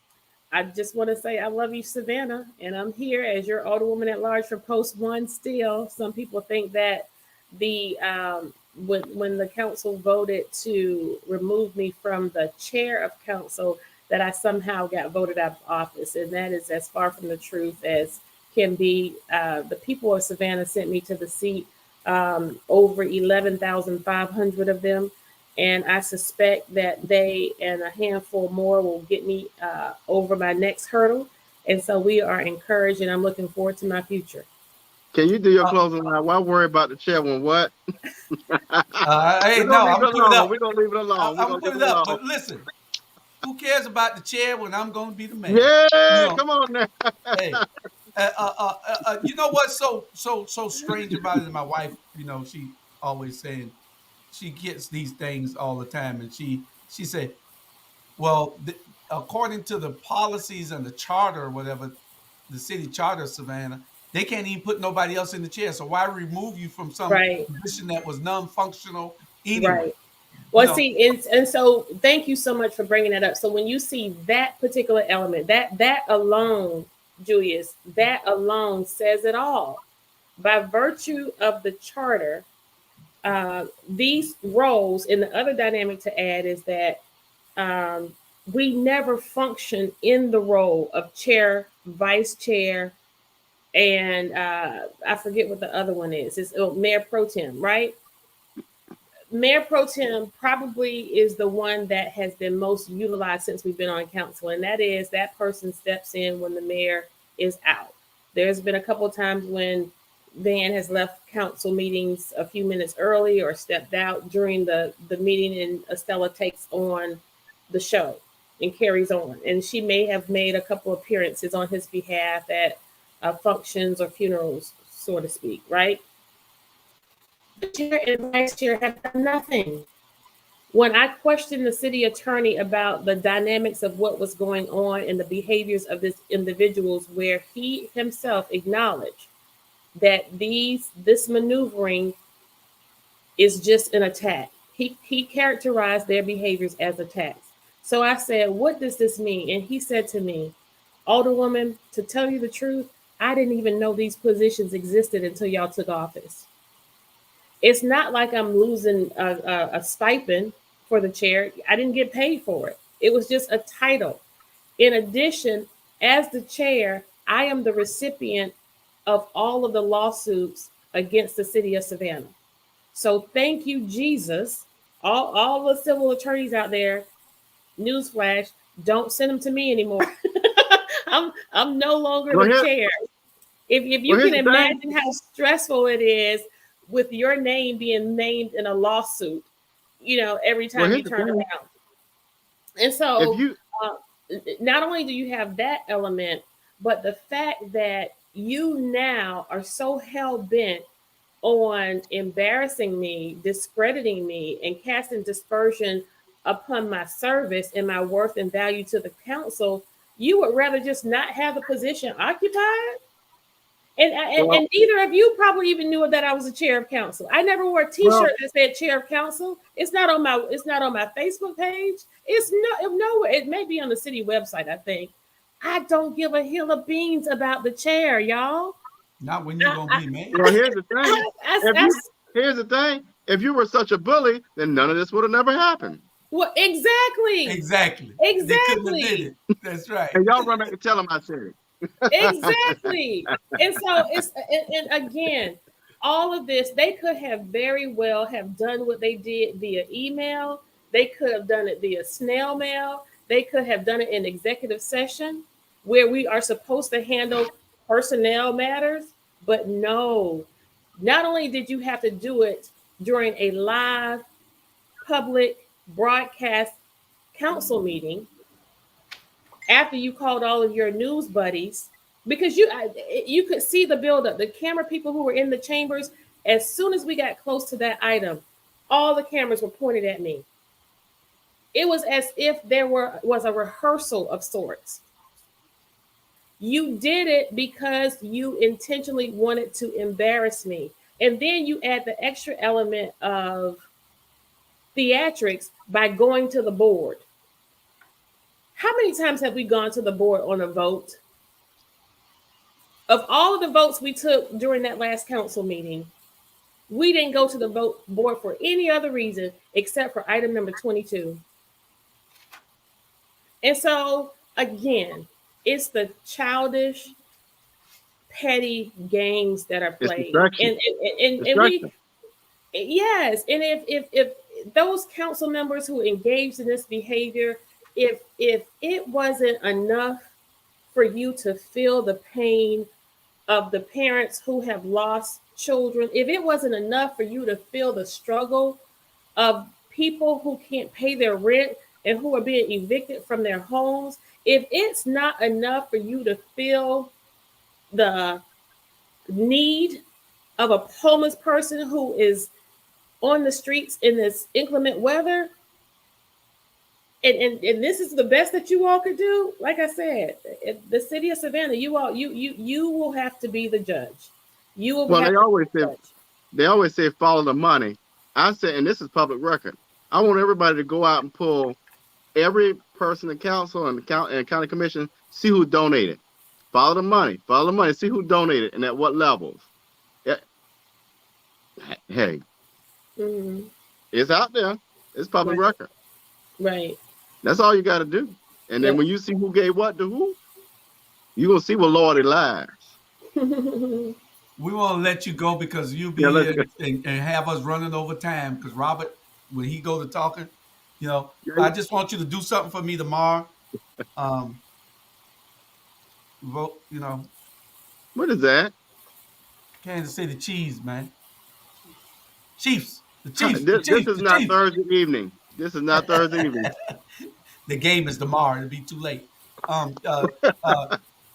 I just want to say I love you, Savannah, and I'm here as your Alderwoman at large for Post 1 still. Some people think that the when the council voted to remove me from the chair of council, that I somehow got voted out of office. And that is as far from the truth as can be. The people of Savannah sent me to the seat, over 11,500 of them. And I suspect that they and a handful more will get me over my next hurdle. And so we are encouraged and I'm looking forward to my future. Can you do your closing line? Why worry about the chair when what? I'm gonna put it up. We're going to leave it alone. I'm going to put it up. But listen, Who cares about the chair when I'm going to be the mayor? You Yeah, know, come on now. hey, you know what's so strange about it? And my wife, she always saying she gets these things all the time, and she said, well, according to the policies and the charter or whatever, the city charter of Savannah, they can't even put nobody else in the chair. So why remove you from some Right, position that was non-functional anyway? right. You Well, know, see, and so thank you so much for bringing that up. So when you see that particular element, that alone, Julius, that alone says it all. By virtue of the charter, these roles, and the other dynamic to add is that um, we never function in the role of chair, vice chair, and I forget what the other one is. It's mayor pro tem, right? Mayor Pro Tem probably is the one that has been most utilized since we've been on council, and that is that person steps in when the mayor is out. There's been a couple of times when Van has left council meetings a few minutes early or stepped out during the meeting, and Estella takes on the show and carries on. And she may have made a couple appearances on his behalf at functions or funerals, so to speak, right? The chair and vice chair have done nothing. When I questioned the city attorney about the dynamics of what was going on and the behaviors of these individuals, where he himself acknowledged that this maneuvering is just an attack. He characterized their behaviors as attacks. So I said, "What does this mean?" And he said to me, "Alderwoman, to tell you the truth, I didn't even know these positions existed until y'all took office. It's not like I'm losing a stipend for the chair. I didn't get paid for it. It was just a title. In addition, as the chair, I am the recipient of all of the lawsuits against the city of Savannah. So thank you, Jesus. All the civil attorneys out there, newsflash, don't send them to me anymore. I'm no longer Well, the here, chair. If you well, here's can the thing. imagine how stressful it is with your name being named in a lawsuit, every Well, time here's you the turn thing. around. And If so, you, uh, not only do you have that element, but the fact that you now are so hell bent on embarrassing me, discrediting me, and casting dispersion upon my service and my worth and value to the council, you would rather just not have the position occupied. And well, neither of you probably even knew that I was a chair of council. I never wore a well, T-shirt that said chair of council. It's not on my Facebook page. It's nowhere. It may be on the city website, I think. I don't give a hill of beans about the chair, y'all. not when you're I, going to I, be mayor. well, here's the thing. I, If I, you, here's the thing. If you were such a bully, then none of this would have never happened. well, exactly, Exactly. They couldn't have did exactly. it. That's right. And y'all run back and tell them I said it. Exactly. And so and again, all of this, they could have very well have done what they did via email. They could have done it via snail mail. They could have done it in executive session where we are supposed to handle personnel matters. But no, not only did you have to do it during a live public broadcast council meeting, after you called all of your news buddies, because you could see the buildup. The camera people who were in the chambers, as soon as we got close to that item, all the cameras were pointed at me. It was as if was a rehearsal of sorts. You did it because you intentionally wanted to embarrass me, and then you add the extra element of theatrics by going to the board. How many times have we gone to the board on a vote? Of all of the votes we took during that last council meeting, we didn't go to the vote board for any other reason except for item number 22. And so, again, it's the childish, petty games that are It's played. distraction. And we, Distraction. yes, and if those council members who engaged in this behavior, if it wasn't enough for you to feel the pain of the parents who have lost children, if it wasn't enough for you to feel the struggle of people who can't pay their rent, and who are being evicted from their homes, if it's not enough for you to feel the need of a homeless person who is on the streets in this inclement weather, and this is the best that you all could do. Like I said, the city of Savannah, you will have to be the judge. You will Well, have to be the judge. they always say follow the money. I said, and this is public record. I want everybody to go out and pull every person in council and county commission, see who donated. Follow the money, see who donated and at what levels. Yeah, hey, Mm-hmm. it's out there. It's public Right, record. right. That's all you got to do. And then Yep. when you see who gave what to who, you gonna see what loyalty lies. We want to let you go because you'll Yeah, be let's here go. and have us running over time. Because Robert, when he go to talking, Yeah, I just want you to do something for me tomorrow. Um, vote, what is that? Kansas City Chiefs, man. Chiefs, the Chiefs, the This Chiefs, is the not Chiefs. Thursday evening. This is not Thursday evening. The game is tomorrow. It'll be too late. Um, uh, uh,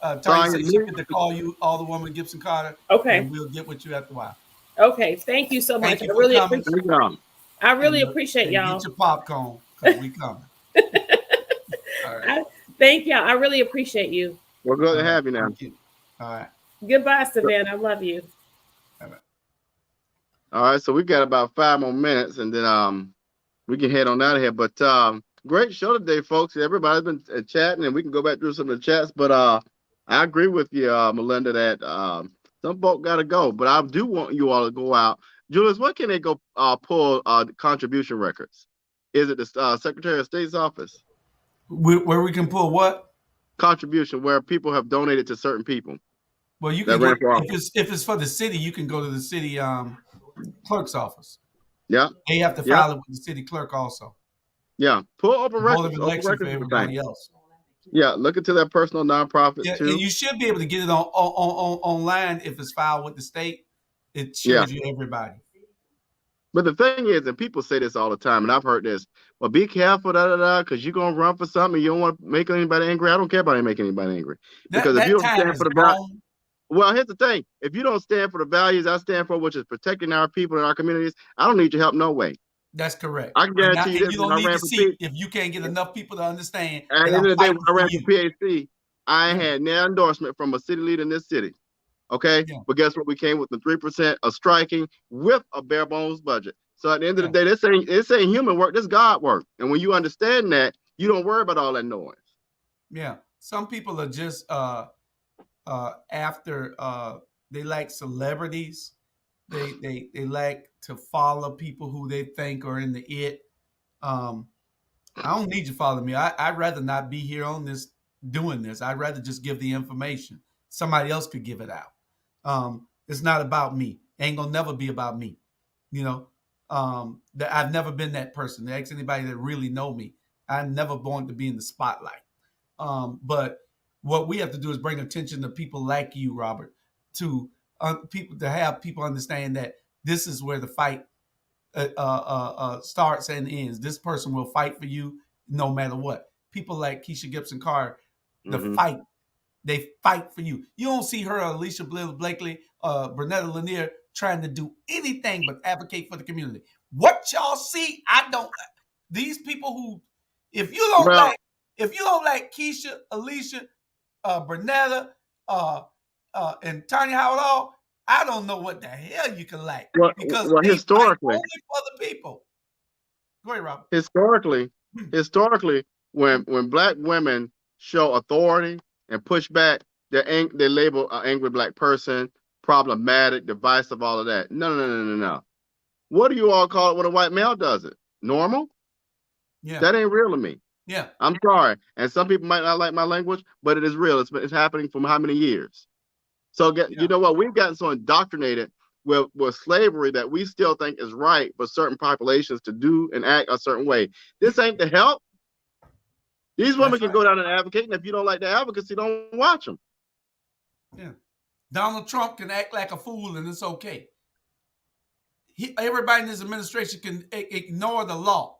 Tanya Tanya, said she get to call you, Alderwoman Gibson Carter, Okay. and we'll get with you after a while. Okay. Thank you so much. Thank you for coming, I really and appreciate get y'all. your popcorn because we coming. All right. I thank y'all. I really appreciate you. we're good All to right. have you now. Thank you. All right. Goodbye, Savannah. I love you. All right. All right, so we got about 5 more minutes, and then we can head on out of here. But great show today, folks. Everybody's been chatting, and we can go back through some of the chats. But I agree with you, Melinda, that some folk got to go. But I do want you all to go out. Julius, what can they go pull contribution records? Is it the Secretary of State's office? Where we can pull what? Contribution, where people have donated to certain people Well, you that can go ran for office. if it's for the city, you can go to the city clerk's office. Yeah, They have to yeah, file it with the city clerk also. yeah. Pull open Board of records. Open election for records is the thing. everybody else. Yeah, look into their personal nonprofits Yeah, and too. you should be able to get it on online if it's filed with the state. It Yeah. shows you everybody. But the thing is, and people say this all the time, and I've heard this, well, be careful, because you're going to run for something. You don't want to make anybody angry. I don't care about making anybody angry. Because if you That don't time stand is for the value, gone. well, here's the thing. If you don't stand for the values I stand for, which is protecting our people and our communities, I don't need your help no way. That's correct. I can guarantee you And this. you When don't I need ran the for seat if you can't get enough people to understand at that the end I'm of the day, when fighting I for ran for you. PAC, I Yeah, had no endorsement from a city leader in this city. Okay. yeah, But guess what? We came with the 3% of striking with a bare bones budget. So at the end of the yeah, day, this ain't human work, this God work. And when you understand that, you don't worry about all that noise. yeah. Some people are just after they like celebrities. They like to follow people who they think are in the it. Um, I don't need you to follow me. I'd rather not be here on this doing this. I'd rather just give the information. Somebody else could give it out. It's not about me. Ain't gonna never be about me. You know, that I've never been that person. Ask anybody that really know me. I'm never born to be in the spotlight. But what we have to do is bring attention to people like you, Robert, to people to have people understand that this is where the fight starts and ends. This person will fight for you no matter what. People like Keisha Gibson Carr, the Mm-hmm. fight, they fight for you. You don't see her, Alicia Blakely, Bernetta Lanier trying to do anything but advocate for the community. What y'all see, I don't. These people who, if you don't Well, like Keisha, Alicia, Bernetta, and Tanya Howard Hall, I don't know what the hell you can like because well, they fight only for the people. Go ahead, Robert. historically, when black women show authority and push back, they label an angry black person problematic, divisive, all of that. No. What do you all call it when a white male does it? Normal? Yeah. That ain't real to me. Yeah. I'm sorry. And some people might not like my language, but it is real. It's happening for how many years? So you know what? We've gotten so indoctrinated with slavery that we still think is right for certain populations to do and act a certain way. This ain't the help. These women can go down and advocate, and if you don't like the advocacy, don't watch them. Yeah. Donald Trump can act like a fool, and it's okay. Everybody in his administration can ignore the law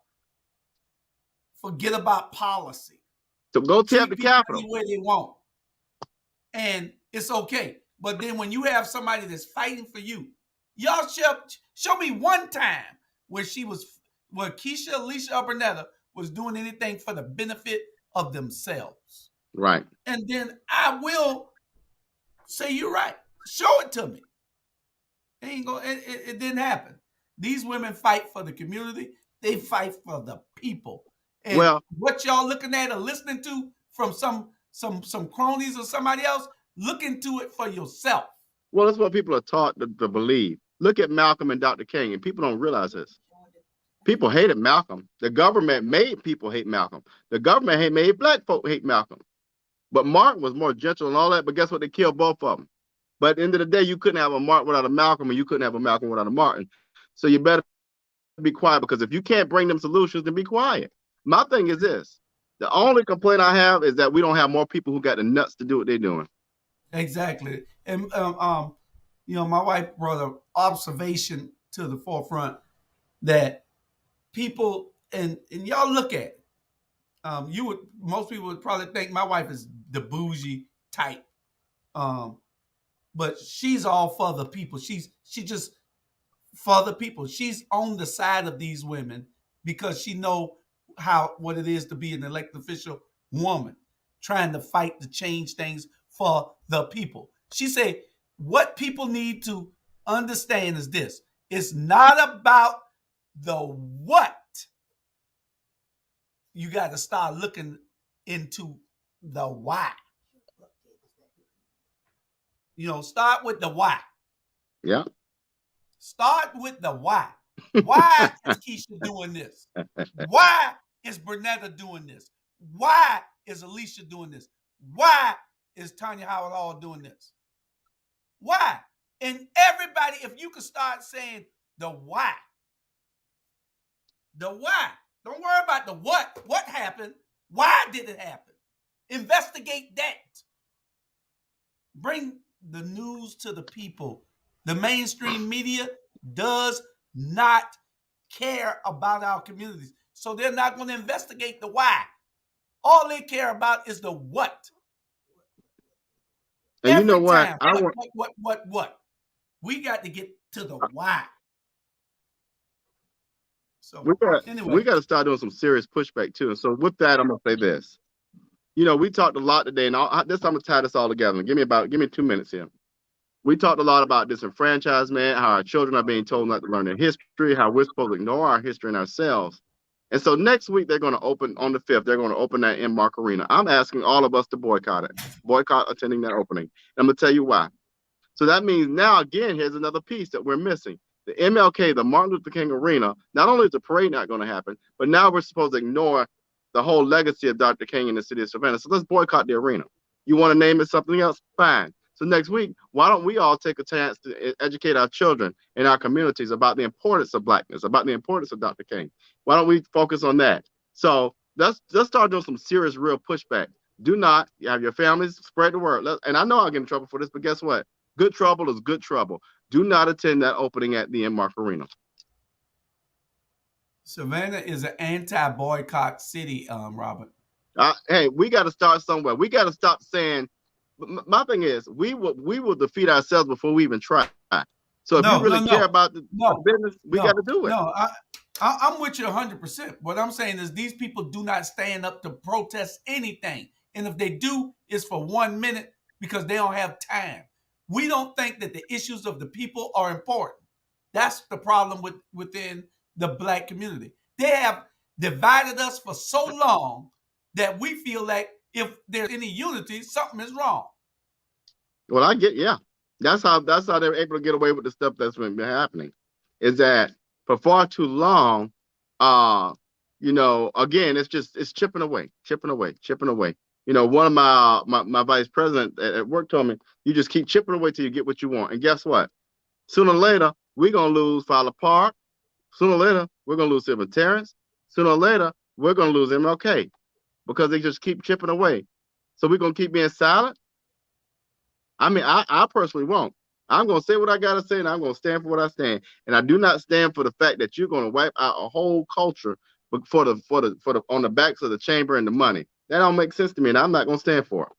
forget about policy. So go tap Treat the people Capitol. any way they want. And it's okay. But then when you have somebody that's fighting for you, y'all show me one time where Keisha, Alicia, or Bernetta was doing anything for the benefit of themselves. Right. And then I will say you're right. Show it to me. It didn't happen. These women fight for the community. They fight for the people. And Well, what y'all looking at or listening to from some cronies or somebody else, look into it for yourself. well, that's what people are taught to believe. Look at Malcolm and Dr. King, and people don't realize this. People hated Malcolm. The government made people hate Malcolm. The government made black folk hate Malcolm. But Martin was more gentle and all that. But guess what? They killed both of them. But at the end of the day, you couldn't have a Martin without a Malcolm, and you couldn't have a Malcolm without a Martin. So you better be quiet, because if you can't bring them solutions, then be quiet. My thing is this. The only complaint I have is that we don't have more people who got the nuts to do what they're doing. Exactly. And my wife brought an observation to the forefront that people and y'all look at it. Most people would probably think my wife is the bougie type. But she's all for the people. She just for the people. She's on the side of these women because she know what it is to be an elected official woman trying to fight to change things for the people. She said, what people need to understand is this. It's not about the what. You got to start looking into the why. Start with the why. Yeah. Start with the why. Why is Keisha doing this? Why is Bernetta doing this? Why is Alicia doing this? Why is Tanya Howard Hall doing this? Why? And everybody, if you could start saying the why. The why. Don't worry about the what. What happened? Why did it happen? Investigate that. Bring the news to the people. The mainstream media does not care about our communities. So they're not going to investigate the why. All they care about is the what. And every you know what? time, what? We got to get to the why. So we got to start doing some serious pushback too. And so with that, I'm gonna say this. We talked a lot today, and I'm gonna tie this all together. Give me 2 minutes here. We talked a lot about disenfranchisement, how our children are being told not to learn their history, how we're supposed to ignore our history and ourselves. And so next week, they're going to open on the 5th. They're going to open that Mark Arena. I'm asking all of us to boycott attending that opening. And I'm going to tell you why. So that means now, again, here's another piece that we're missing. The MLK, the Martin Luther King Arena, not only is the parade not going to happen, but now we're supposed to ignore the whole legacy of Dr. King in the city of Savannah. So let's boycott the arena. You want to name it something else? Fine. So next week, why don't we all take a chance to educate our children in our communities about the importance of Blackness, about the importance of Dr. King? Why don't we focus on that? So let's start doing some serious, real pushback. Do not have your families spread the word. And I know I'll get in trouble for this, but guess what? Good trouble is good trouble. Do not attend that opening at the Mark Arena. Savannah is an anti-boycott city, Robert. Hey, we got to start somewhere. We got to stop saying. My thing is, we will defeat ourselves before we even try. So if you really care about the business, we got to do it. No, I'm with you 100%. What I'm saying is these people do not stand up to protest anything. And if they do, it's for 1 minute because they don't have time. We don't think that the issues of the people are important. That's the problem within the Black community. They have divided us for so long that we feel like if there's any unity, something is wrong. Well, that's how they're able to get away with the stuff that's been happening. Is that for far too long? Again, it's chipping away. One of my vice president at work told me, you just keep chipping away till you get what you want. And guess what? Sooner or later, we're gonna lose Fowler Park. Sooner or later, we're gonna lose Silver Terrace. Sooner or later, we're gonna lose MLK. Because they just keep chipping away. So we're going to keep being silent? I mean, I personally won't. I'm going to say what I got to say, and I'm going to stand for what I stand. And I do not stand for the fact that you're going to wipe out a whole culture but for the on the backs of the chamber and the money. That don't make sense to me, and I'm not gonna stand for it.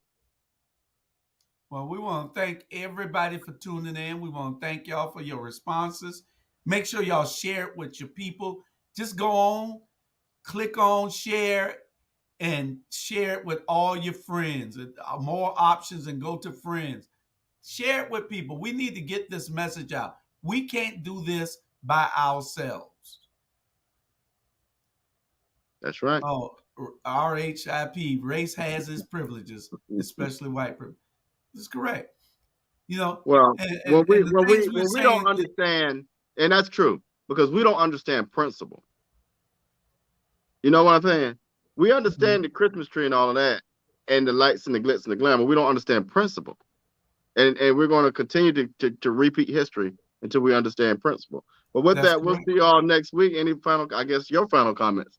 Well, we want to thank everybody for tuning in. We want to thank y'all for your responses. Make sure y'all share it with your people. Just go on, click on share, and share it with all your friends. More options and go to friends. Share it with people. We need to get this message out. We can't do this by ourselves. That's right. Oh, RHIP, race has its privileges, especially white privilege. This is correct. You know, Well, and the things we're when we don't saying, understand, and that's true because we don't understand principle. You know what I'm saying? We understand the Christmas tree and all of that, and the lights and the glitz and the glamour. We don't understand principle, and we're going to continue to repeat history until we understand principle. But with that's that, we'll correct. see y'all next week. Any final, I guess, your final comments?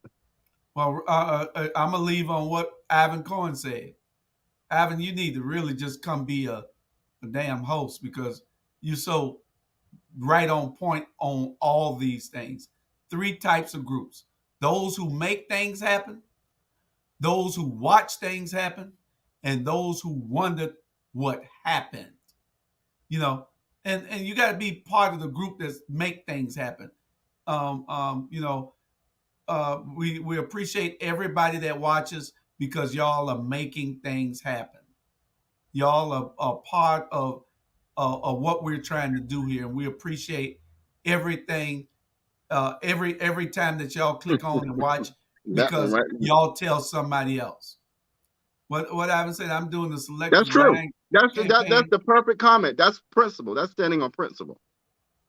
Well, I'm gonna leave on what Ivan Cohen said. Ivan, you need to really just come be a damn host because you're so right on point on all these things. Three types of groups: those who make things happen, those who watch things happen, and those who wondered what happened. You know, and you got to be part of the group that make things happen. You know, we appreciate everybody that watches because y'all are making things happen. Y'all are part of what we're trying to do here, and we appreciate everything. Every time that y'all click on and watch That one, because right? y'all tell somebody else. What I haven't said, I'm doing the That's selective true. lying That's campaign. the perfect comment. That's principle. That's standing on principle.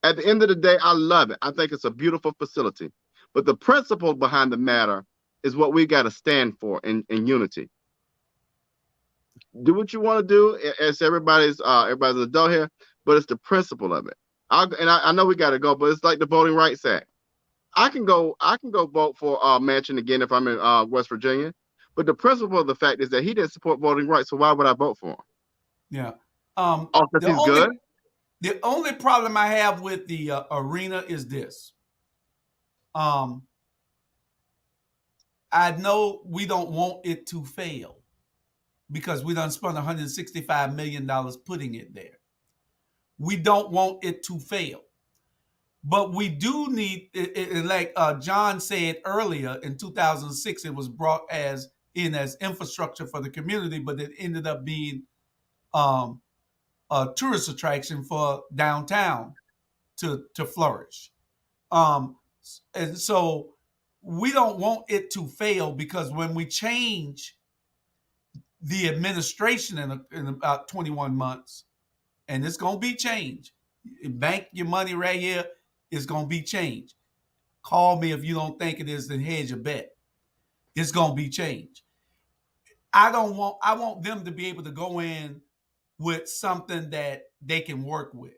At the end of the day, I love it. I think it's a beautiful facility. But the principle behind the matter is what we got to stand for in unity. Do what you want to do. As everybody's an adult here, but it's the principle of it. I know we got to go, but it's like the Voting Rights Act. I can go vote for Manchin again if I'm in West Virginia. But the principle of the fact is that he didn't support voting rights, so why would I vote for him? Yeah. Oh, because The he's only good. the only problem I have with the arena is this. Um, I know we don't want it to fail because we done spent $165 million putting it there. We don't want it to fail. But we do need, like John said earlier, in 2006, it was brought as infrastructure for the community, but it ended up being um, a tourist attraction for downtown to flourish. Um, and so we don't want it to fail because when we change the administration in about 21 months, and it's going to be changed, bank your money right here, it's going to be changed. Call me if you don't think it is, then hedge your bet. It's going to be changed. I want them to be able to go in with something that they can work with.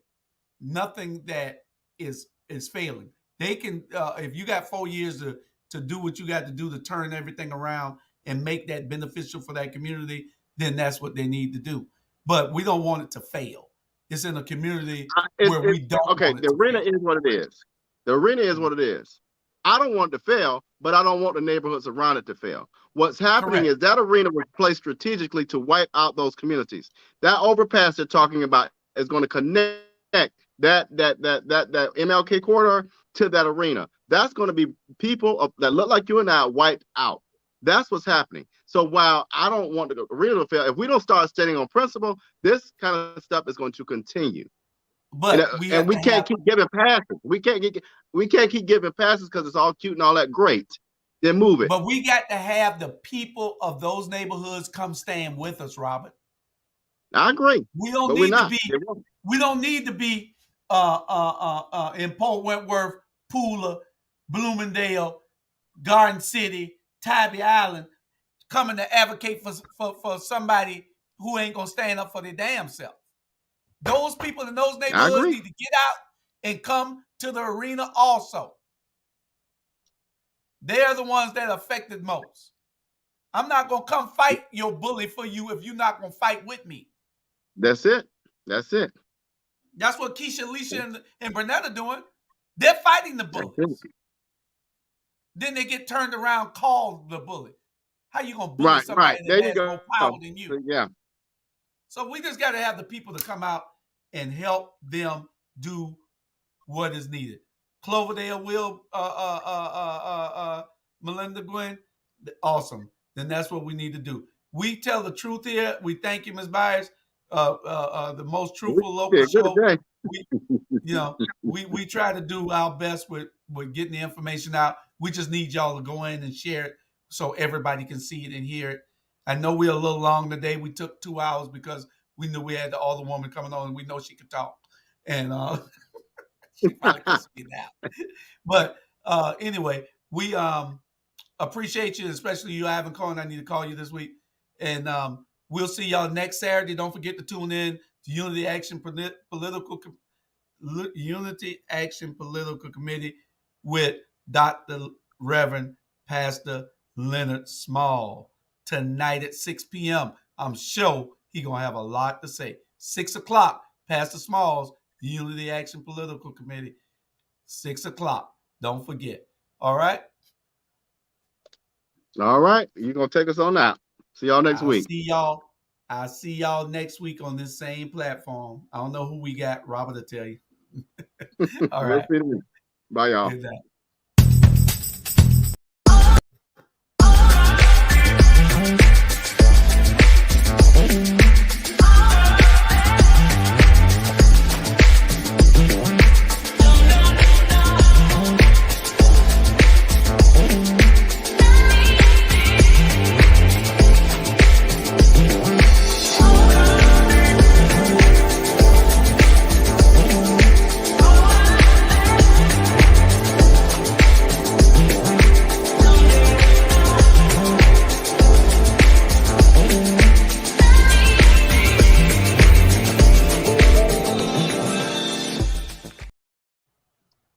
Nothing that is failing. They can if you got 4 years to do what you got to do to turn everything around and make that beneficial for that community, then that's what they need to do. But we don't want it to fail. It's in a community where we don't Okay. want it The to arena fail. is what it is. The arena is what it is. I don't want it to fail, but I don't want the neighborhoods around it to fail. What's happening Correct. is that arena was placed strategically to wipe out those communities. That overpass they're talking about is going to connect that MLK corridor to that arena. That's going to be people that look like you and I wiped out. That's what's happening. So while I don't want the arena to fail, if we don't start standing on principle, this kind of stuff is going to continue. And, But we and have we to can't have keep giving passes. We can't keep giving passes because it's all cute and all that. Great, then move it. But we got to have the people of those neighborhoods come stand with us, Robert. I agree, We don't but we're need to not. be. We don't need to be in Port Wentworth, Pooler, Bloomingdale, Garden City, Tybee Island, coming to advocate for somebody who ain't gonna stand up for their damn self. Those people in those I neighborhoods agree. need to get out and come to the arena also. They're the ones that are affected most. I'm not gonna come fight your bully for you if you're not gonna fight with me. That's it. That's it. That's what Keisha, Alicia, and Burnett are doing. They're fighting the That's it. bullies. Then they get turned around, call the bully. How you gonna bully Right, right. somebody There that you has go. more power than you? Yeah. So we just got to have the people to come out and help them do what is needed. Cloverdale will, Melinda Gwen, awesome. Then that's what we need to do. We tell the truth here. We thank you, Ms. Byers, the most We truthful local did good show. today. We, we try to do our best with getting the information out. We just need y'all to go in and share it so everybody can see it and hear it. I know we're a little long today. We took 2 hours because we knew we had the other woman coming on and we know she could talk. And she probably cussed me now. But anyway, we appreciate you, especially you. I haven't called. I need to call you this week. And we'll see y'all next Saturday. Don't forget to tune in to Unity Action Political Committee with Dr. Reverend Pastor Leonard Small tonight at 6 p.m. I'm sure he's going to have a lot to say. 6 o'clock, Pastor Smalls, Unity Action Political Committee, 6 o'clock. Don't forget. All right? All right. You're going to take us on out. See y'all next week. I'll see y'all next week on this same platform. I don't know who we got. Robert will tell you. All right. Bye, y'all. Good night.